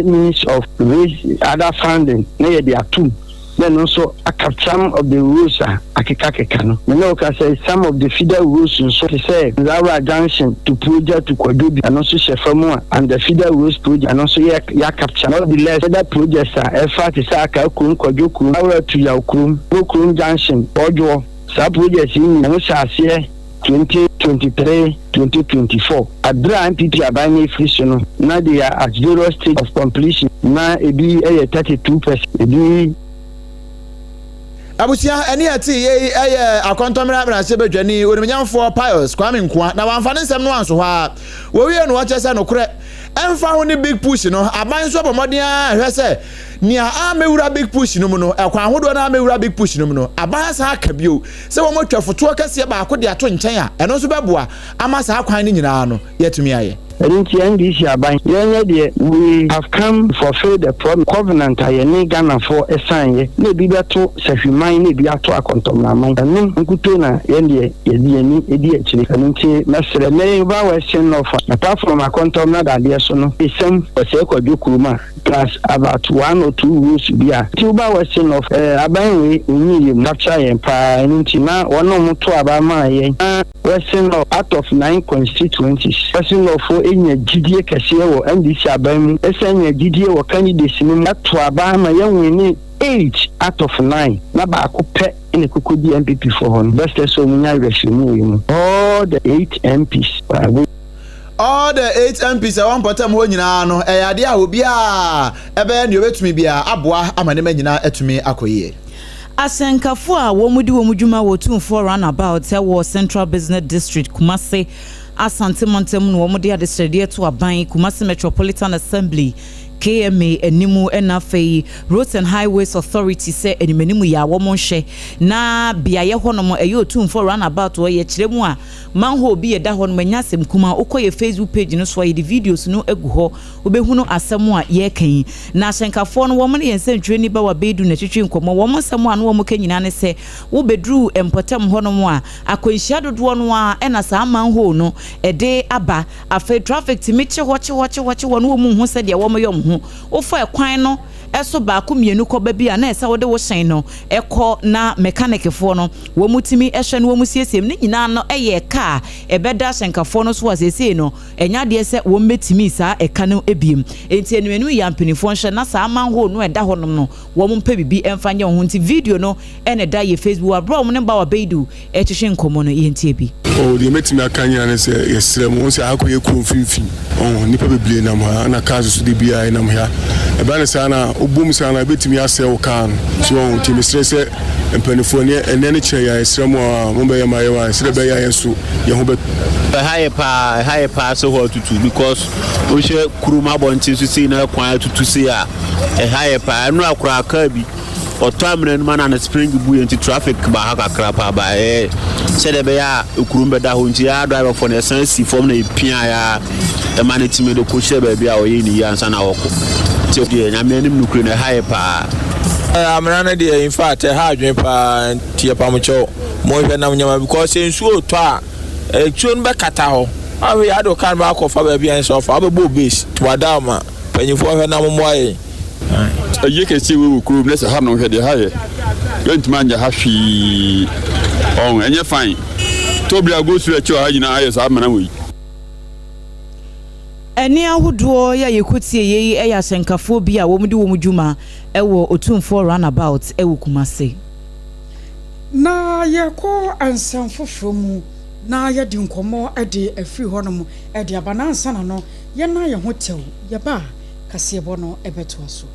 means of raise other funding na ye dey atum then also some of the roads akeka no me no can say some of the feeder roads so to say Zawa Junction to project to Kwadobi and also Shefamu and the feeder roads project and also ya capture all the less other projects effort is aka kun Kwadoku Zawa to Yaukrum Junction Ojo sa project in no shase 2023-2024 adra MPP abanye frisono na they are at zero stage of completion na ebi 32% ebi Abusia eni ati ye akontomra branche bedwani onimnyamfo Pius Kwame Nkwa na wanfane nsem no anso ha wo wie no wachese no kure emfa ho ni big push no aban so bomoden a hwese nia amewura big push no mu no ekwa ahodo na amewura big push no mu no aban sa aka bio se wo motwafoto kase ba akode ato nchen a eno so beboa ama sa akwan ni nyina no yetumi aye NDC aban yenye we have come to fulfill the covenant ayeni Ghana for assign na bi beto sahwiman na bi ato akontomraman anu nkuto na yende yedi edi akire nti mesere na ba wesen of apart from akontomra dade so no isem ose kwadwokuruma plus about 1 or 2 rules bia ti ba wesen of aban we onyi yem capture yen pa nti na wono moto abama yen wesen of out of 9 constituencies wesen of enya gidie kase wo NDC aban esenya gidie wo candidates ni ato abama yenwini 8 out of 9 na ba akopɛ ene kokodi MPP for hon best so munya rehwemu yi all the 8 MPs all the 8 MPs I want potem ho nyina no eyade a obi a ebe ne obetumi bia aboa amane manyina atumi akoyie asenkafo a wo mudi wo mudwuma wo 24 runabout wo Central Business District Kumase Asante Montem no wo de adesrede to aban Kumase Metropolitan Assembly KMA enimu enafei Roads and Highways Authority say enimenimu ya womonhye na biaye honom eyo 24 runabout wo ye kiremu a manho obi ye da honom anyasem kuma ukoye Facebook page no so ye videos no egu ho obehunu asemu a ye kan na asenkafo no wo mo ye nsentwe ni ba wa bedu na twetwe nkomo wo mo asemu a no wo mo kanyina ne se wo bedru empotem honom a akwanhia dodo no a ena sa manho no ede aba afa traffic timiche hoche wo no wo mu hu se de wo mo yom ho ofo ekwan no eso ba ko mienu ko ba bia na esa wo de wo hyen no ekọ na mechanic fo no wo mutimi ehwe no wo musiesiem ne nyina no eye car ebeda hyenkafo no so asese no enya de se wo metimi sa eka no ebiem enti enuenu ya mpanifo hye na sa amanho no eda honom no wo mpa bibi emfanye ho nti video no ene da ye Facebook abro mo ne ba wa beidu ehye nkomo no yenti ebi oh the metimi akanya ne se yesrem won se akoye ku mfimfin oh nipa beble nam ha na kazo so de bia nam ha eba ne sa na obum sa na betimi ase wo kan so timi stress mpanifo ne ene ne kire ya yesrem mo be ya mayewa se be ya yeso ye ho be high pass so tutu because we share kuruma bonti so see na kwan tutu see a high pass no akura aka bi otamre no man na spring bu enti traffic ba ha kakra pa ba se de be ya kurumbe da ho nti ya driver for na san si form na epia ya e man time de ko share ba bia o ye ni ya nsa na woko ti de nyame anim nukure na high pa amrana de in fact ha adwen pa tie pa mo cho mo hwe na nyama because ensuo to a chun be kata ho awe ya do kan ba ko fa ba bia nso fa ba bo base to adama panyifo hwe na mo aye yeke si we kuru bless ha no hwe de ha ye yentima nya ha hwi on enye fine to bia go su e cho ha nyina aye sa mana wi eni ahodo ya yekutie yeyi eya hyenkafo bi a wo mu de wo mu dwuma ewo otumfo runabout ewo kumase na yeko ansam foforo mu na ya di nkomo ade afiri ho no mu ade abanansa na no ye na ye ho tew ye ba kasebo no ebeto aso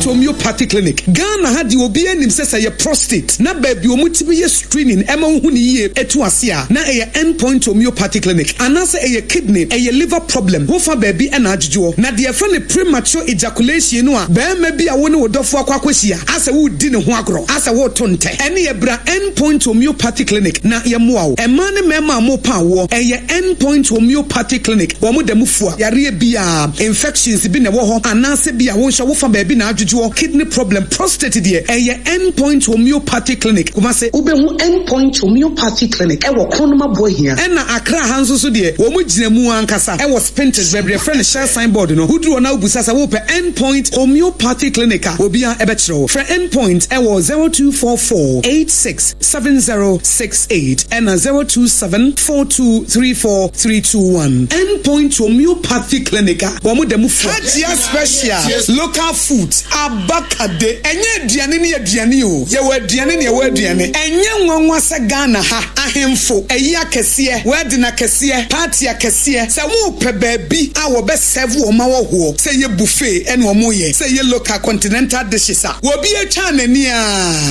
Homeopathic clinic Ghana had the obi enim sesa ye prostate na baby omutimi ye screening ema hu ni ye etu ase a na eye endpoint homeopathic clinic anase eye kidney eye liver problem wo fa baby na adjujo na de fa ne premature ejaculation no a be ma bi a wo ne wodofo akwakwahia ase wo di ne ho agro ase wo tonte ene ye bra endpoint homeopathic clinic na ye moa wo ema ne mema mo pa wo eye endpoint homeopathic clinic wo mo damufua yare bia infections bi ne wo ho anase bia wo hwa wo fa baby na adjujo kidney problem prostate de endpoint homeopathic clinic kuma se ubehu endpoint homeopathic clinic ewo kronoma boy here na akra hanso so de wo mu gina mu ankasa ewo spintes bebre friend share signboard no hudru na obusa sa wo pe endpoint homeopathic clinic obia ebechro for endpoint ewo 0244867068 and 0274234321 endpoint homeopathic clinic wo mu demu Hajia special local foods abakade enye aduane ne aduane o ye wa aduane ne wa aduane enye nwanwa se Ghana ha ahemfo eyi akese wadi na kese party akese se wo pe baabi a wo be serve wo ma wo ho se ye buffet ene wo mo ye se ye local continental dishes a wo bi atwa nani a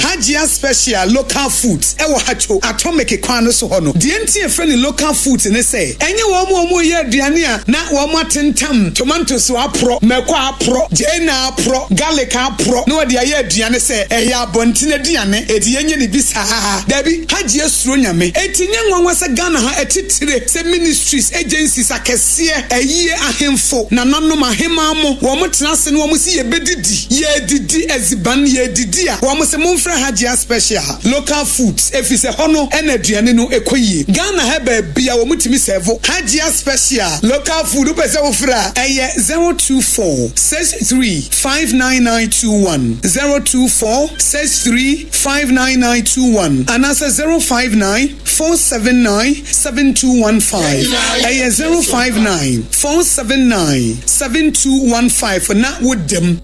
Hajia special local foods e wo hacho atomic kwan so ho no de enti e friend local foods ne se enye wo mo ye aduane a na wo mo atentam tomatoes apro meko apro jena apro garlic apro no de aye aduane se eya abontine aduane edi yenye ne bisa dabi Hajia suro nyame etinye nwanwa se Ghana ha etitire se ministries agencies akese eyi ahemfo na nanom ahema mo wo mo tenase no wo mo si ye bedidi ye didi eziban ye didi a wo mo se mo mfra Hajia special local foods efise hono ena aduane no ekoyie Ghana ha ba bia wo mo timi serve Hajia special local food upese wo fra eye 02463599921 02463599921 and answer 05947972115 eye 05947972115 for not with them.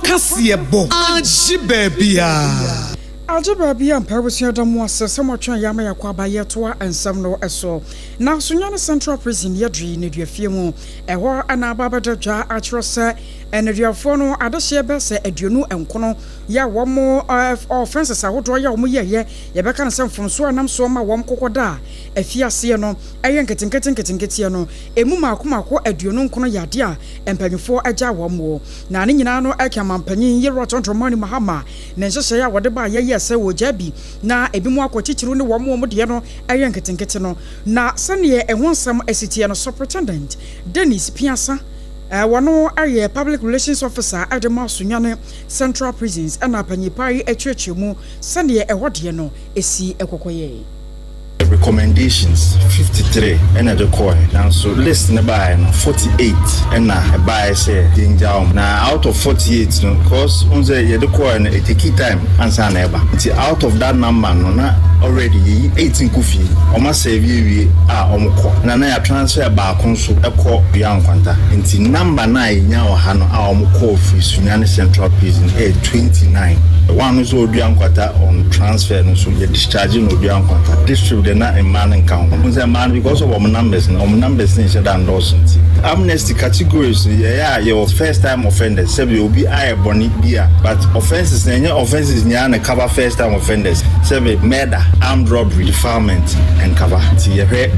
Kasiebo aji bebia Algebra be and Paris was somewhat yama yakwaba yetoa and some no eso. Now Sunyana Central Prison yadri nedia fiemo, a war and ababa ja atrosa, and a diaphono adashia bese eduno and kono, ya one more offenses I would draw ya muya ye, yabakan some from Swanam Soma wam kokoda, a fiasiano, a yanketing gettiano, a muma kumako eduno kono yadia, and penny for a jawamo. Naninano Akaman penny ye roton to money Mahama, Nenja whatever ye se wo jabi na ebi mu akochichiru ne wo mo de no ayenketenkete no na sane ehonsam asitie no superintendent Dennis Piasa wono aye public relations officer at the Masunyane Central Prisons ana panyipai echechemu sane ehode no esi ekokoye recommendations 53 and the core now so list by 48 and by say danger now out of 48 no because on the core and it take time answer never out of that number no na already 18 kufi almost save we omko na na ya transfer ba konso ekọ bia nkwanta nti number 9 nya o ha no omko free Sunyane Central Prison 29 one is odua nkwanta on transfer no so you discharge no odua nkwanta district na a man in count man because of our numbers is than those amnesty categories your first time offenders say you be I boni bia but offenses near cover first time offenders say murder, armed robbery, defilement and cover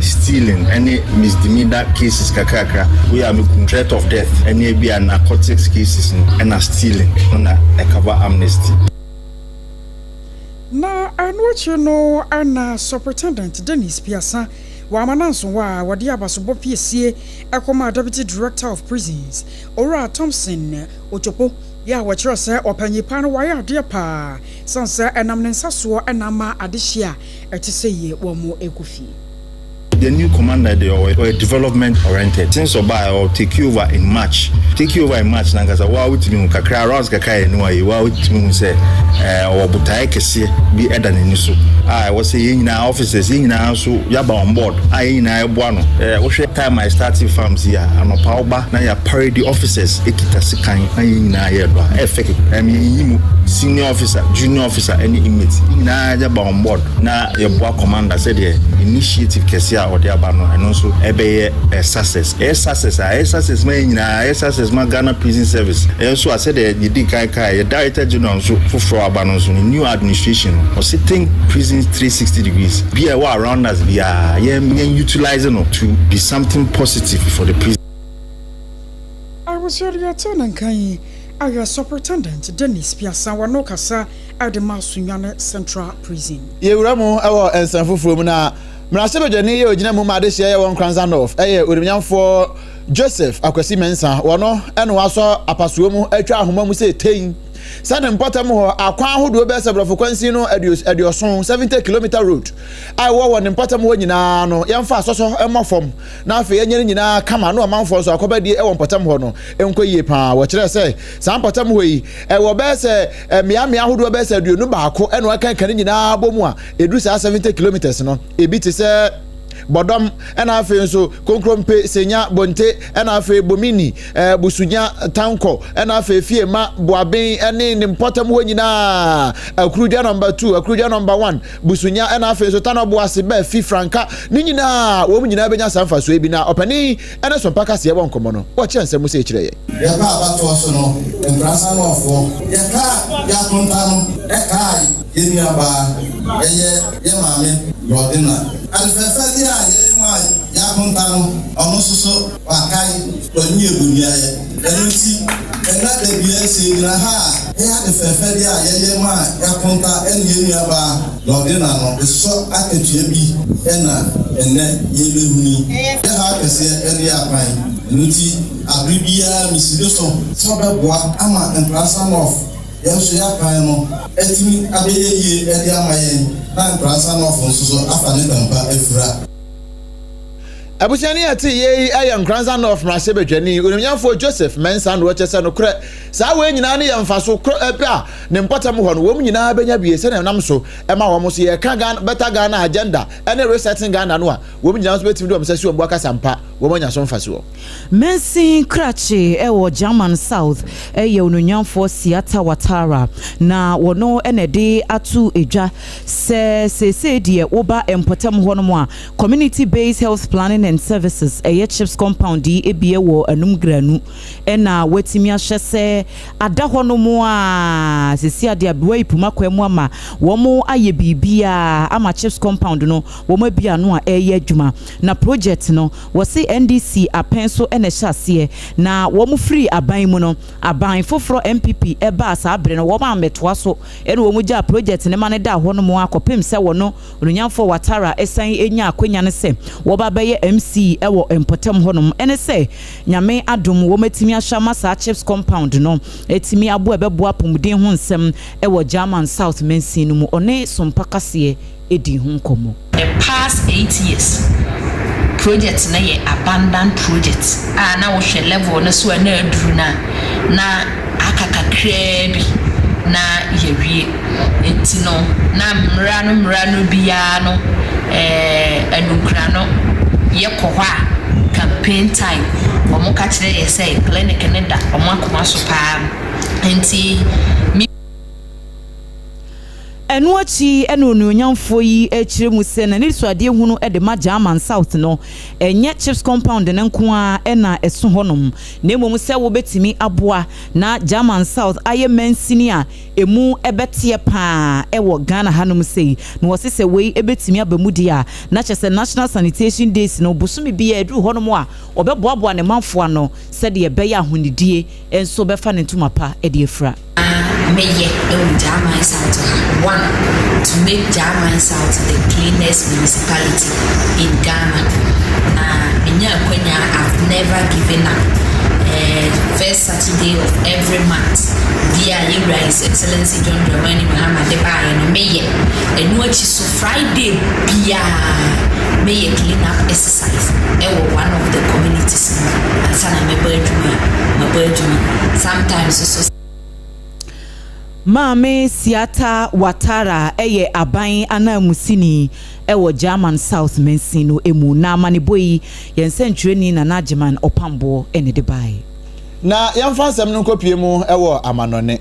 stealing any misdemeanor cases kakaka we are making threat of death any be narcotics cases and stealing on a cover amnesty. Na what you know and Superintendent Dennis Piasa Wamananso wa wadi abasobo PSA Ekoma Deputy Director of Prisons Ora Thompson Ochopo ya wachira se opanyipa no waya ade pa sansa enam nensaso enama adehia eteseye wo mo ekufi. The new commander they are development oriented since oba or take you over in March na ngaza wa wutimi kakra rounds kakra enu ayi wa wutimi say obutai kese bi eda nani so was say yina officers yina so yaba on board yina ebo ano wo hwe time I started farms here anopa oba na ya parade officers ekita sekan na yina ye do effect yimu senior officer junior officer any inmate yina yaba on board na ye boa commander said the initiative kese or the abano and also ebeye SSS my Ghana Prison Service and so I said the director general so for abano so new administration or sitting prison 360 degrees be around us be utilizing to be something positive for the prison. I was your turn and kai our Superintendent Dennis Piasa wano kasa at the Masunyane Central Prison. Yewramo our ensanfo from na Mrasebe jeni ye ogina mu made hia ye won kranza of odemnyamfo Joseph Akwasi Mensa wono eno waso apasuo mu atwa ahoma mu se tein sane mpatam ho akwan hodo be se brofo kwansi no adioson 70 km road ai wo ne mpatam ho nyina no yemfa asoso emofom na afa yenye nyina kama no amanfo so akobadie e wo mpatam ho no enkoyie pa wo kire se san mpatam ho yi wo be se miamia hodo be se aduonu baako eno aka kan nyina bomu a edu sa 70 km no ebi te se Bodom ena afe nso konkrompe senya bonte ena afe bomini busunya tanko ena afe fiema boaben ene ne mpotam ho nyina akruja number 2 akruja number 1 busunya ena afe so tano boase ba fi franka ni nyina wo nyina benya sanfa so ebi na opani ena SOMPA kase ye bonkomo no wo kire nsem se e kire ye ya ba abato so no embrasa no ofo ya ka ya kontano e kai yemi aba ye mame yodina alfefa dia ye ma ya kontano ono soso wakai oni ebunia ye enunti ena de bia se dira ha ya de fefa dia ye ma ya konta eni aba yodina no so aketua bi ena ene ye behuni ya ha kese eni apan enunti abribia misidoso so beboa ama emprasa of yes ya kan no etimi abeyeye edi amaye na emprasa no fon so afa ne tampa efura Abusiani ati ye ayan grandson of Masebedwani unyamfo Joseph Mensa no chese no kre saa we nyina ne yemfaso a ne mpatam ho no wom nyina benya bie se nam so ema wo so ye ka Ghana better Ghana agenda ene resetting Ghana no a wom nyina so betimi do msasi wo aka sampa wo nya so mfaso Mensi krache ewo German South ye unyamfo Siata Watara na wono ene de atu edwa se die oba empatam ho no a community based health planning and services chips compound di ebie wo anum granu ena watimi ahye se ada hono mo a sesi ade abwa ipuma kwemu ama wo mo aye bibia ama chips compound no wo mo bia no a eye adwuma na project no wo se NDC apenso ene hyase na wo mo free aban mu no aban foforo MPP eba asa abre no wo ma metoa so ene wo mo gya project ne mane da hono mo akopem se wo no Runyamfo Watara esan enya akwanya ne se wo ba beye MC ewo empotem honum ene se nyame adom wo matimi ahama sa chips compound no etimi abo ebebo apomuden ho nsem ewo German South Mensi no mu one SOMPA kase edi ho nkomo. The past 8 years project na ye abandoned project na wo hwe level na so na aduru na akakakra bi na yewie etino na mrano bia no anukra no ye kohwa campaign time omo ka kire ye say clinic ne da omo akoma so pa enti Enuachi onyamfo yi ekire mu se na niso ade hunu de ma German South no enye chips compound ne nko a na eso honom na emom se wo betimi aboa na German South aye mansini a emu ebetie pa ewo Ghana hanom sei na wo se we ebetimi abamudi a na chese National Sanitation Days no bosumi bia edru honom a obeboaboa ne manfo ano se de ebeya ahonidie enso befa ne ntuma pa e de efra Meye German South one to make German South the cleanest municipality in Ghana. I've never given up. First Saturday of every month, via His Excellency John Dramani Muhammad Deba and Meye and watch so Friday via Meye clean up exercise. One of the communities and son my bird sometimes so. Mame Siata Watara eye aban anamusini ewo German South Mensi no emu na maneboyi yensentreni na najeman opambo ene de bai na yamfansem no kopie mu ewo amanone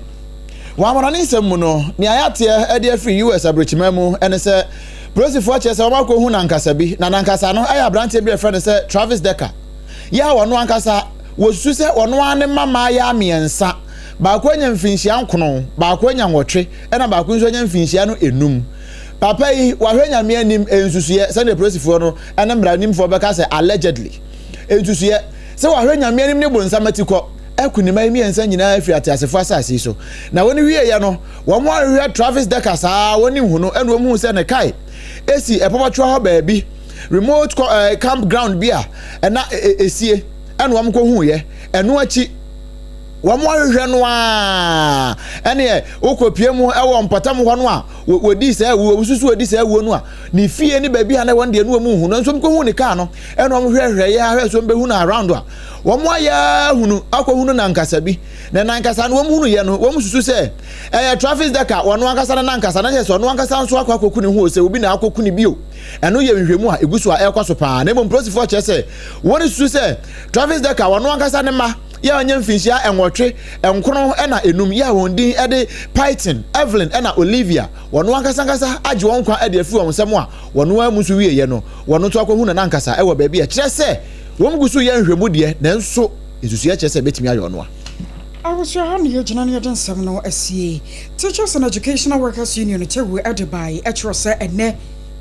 wa amanone nsem mu no ni ayate ede afri US abrochima mu ene se prosifo chese omako hu na nkasa bi na nkasa no aya brante bi efre ne se Travis Decker ya wono ankasa wosu se wono ane mama ya amiensa Bakwenya mfinhia nkono bakwenya nwotwe ena bakwenso nya mfinhia no enum papa yi wahwenya me anim ensusuye se ne prosifo no ena mranim fo beka se allegedly ensusuye se wahwenya me anim ne bonsamatiko ekunima mi ensa nyina afiri atiasefo asase so na woni wie ye no wo mo ahwe Travis Decker saa woni hu no ena wo mu se ne kai esi epopatwa ho baabi remote campground bia ena esie ena wo mko hu ye eno achi wamwahwe no a ene okopie mu ewo mpatam ho no a wodi se awu osusu wodi se awu no a ni fie ni baabi ha na wonde no mu hu no nso mko hu ni ka no ene omhwehwe ya hwe so mbehu na around a wamwaya hunu akohunu na nkasa bi na nkasa no wamhunu ye no wamsusu se Travis Decker wono ankasa na nkasa na yeso wono ankasa nso akoku ni hu se obi na akoku ni bio eno ye nhwemu a egusu a ekwaso pa na prosifo chese woni susu se Travis Decker wono ankasa ne ma ya onye mfinhia enwotwe enkono ena enum ya wondin ede Python Evelyn ena Olivia wono ankasa age won kwa ede afi won sem a wono amusu wie ye no wono to akohu na ankasa ewo baabi a kire se wom gusu ye nhwemu de na nso esusu ya kire se betimi ayo no a AKOSUA hani yegyina ne yeden sem no asie Teachers and Educational Workers Union chewu edibai etrose ene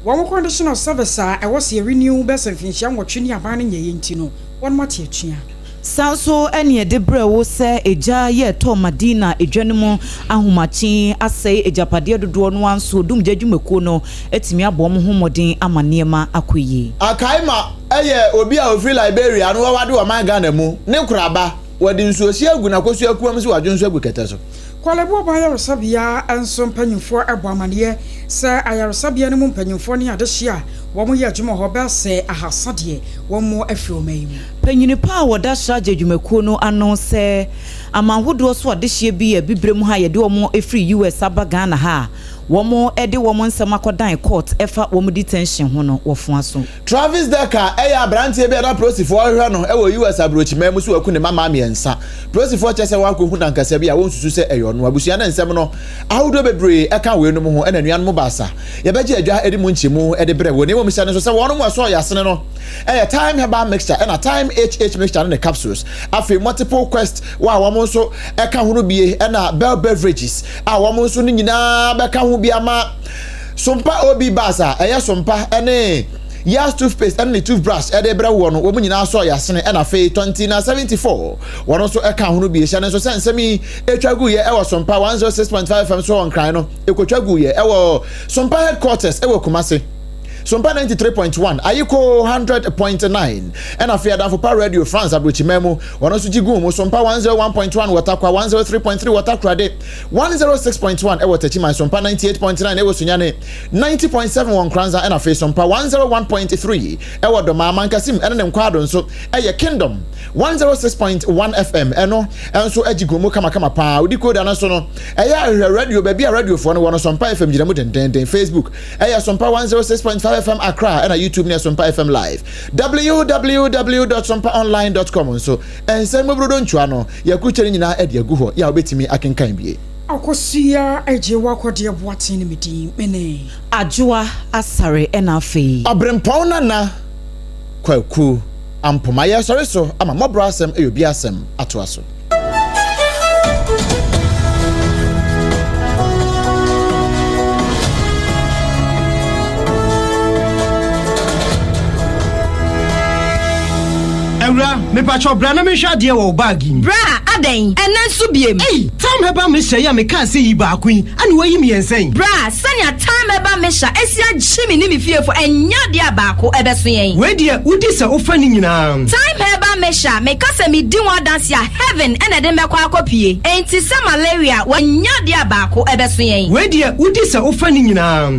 wo conditional service a ewose renew best mfinhia nwotwe ni aban ne nye ntino won mate atua Sanso ene de brewo se eja ye to Madina edwanemu ahomachi asai ejapade dodo no anso dum jadwumekuo no etimi abom homodin amanema akoyi akaima eye obi a ofri Liberia no wade o man Ghana mu ne kuraba wadi nsuosi agu na AKOSUA kuam si wadwonso agu kete so Kwalebo ba ayaresabia enso mpanyimfo eboamane se ayaresabia ne mu mpanyimfo ne adehia wo mo ye adwuma ho be se ahasade wo mo afiomai mu panyini pa woda shaje adwumakuo no ano se amanhodo so adehia bi ya bibrem ha ye de wo mo efri US abagana ha wo mo ede wo mo nsema kodan court efa wo mo detention ho no wo fo aso Travis Decker eya brantie be da prosifo hwe no e wo US abrochima mu so waku ne mama miensa prosifo chese wa ko hu na nkasa bi a won susu se eyo no abusua na nsem no ahodo bebre eka we no mo ho ena nuan mo basa ye beje adwa edi mu nchemu edi bre wo ne wo misa ne so se wono mo so yasene no eya time herbal mixture ena time HH mixture ne capsules afi multiple quest wa wo mo so eka ho no bie ena bell beverages a wo mo so ni nyina beka ho bia ma SOMPA obi basa eya SOMPA ene Yas toothpaste and the toothbrush at the bra one woman in our soy asene and a fee 2074. One also a count will be a channel so send me a traguye our SOMPA 106.5 from so on crino, a cochaguye our SOMPA headquarters ever Kumasi. SOMPA 93.1, Ayuko 100.9, and a fair down for Power Radio France Abuchimemo, one also Jigumo, SOMPA 101.1, Watakwa 103.3, Watakra 106.1, Ewa Techima, SOMPA 98.9, Ewa Sunyane, 90.7 one Kranza, and a face SOMPA 101.3, Ewa Doma Mankasim, and an Quadron, so Aya Kingdom 106.1 FM, and so Ejigumo Kamakama Pa, Udiko Danasono, Aya Radio, baby, a radio phone, one of SOMPA FM, Jiramu, and Facebook, Aya SOMPA 106.5 FM Accra and a YouTube near SOMPA FM Live. www.sompaonline.com so and send me brodon chuano ya kucheri nyina edi aguho ya obetimi akenkan bie. Akosia AUGUSTINE kodie boate ne medi mene. Adwoa asare enafe. Obrempong na kwaku ampoma ya sori so ama mobra asem eyobi asem ato aso. Me pacho bra na me hwa de wo bagi bra aden ena nso biem time heba me hye ya me ka se yi ba akun ani wayi me yensen bra sanya time heba me hya esia gyimi ni me fiefo enya de abako ebeso yen we de udi se ofa ni nyina time heba me hya me ka se me di one dance ya heaven ena de mekwa akopie enti se malaria wanya de abako ebeso yen we de udi se ofa ni nyina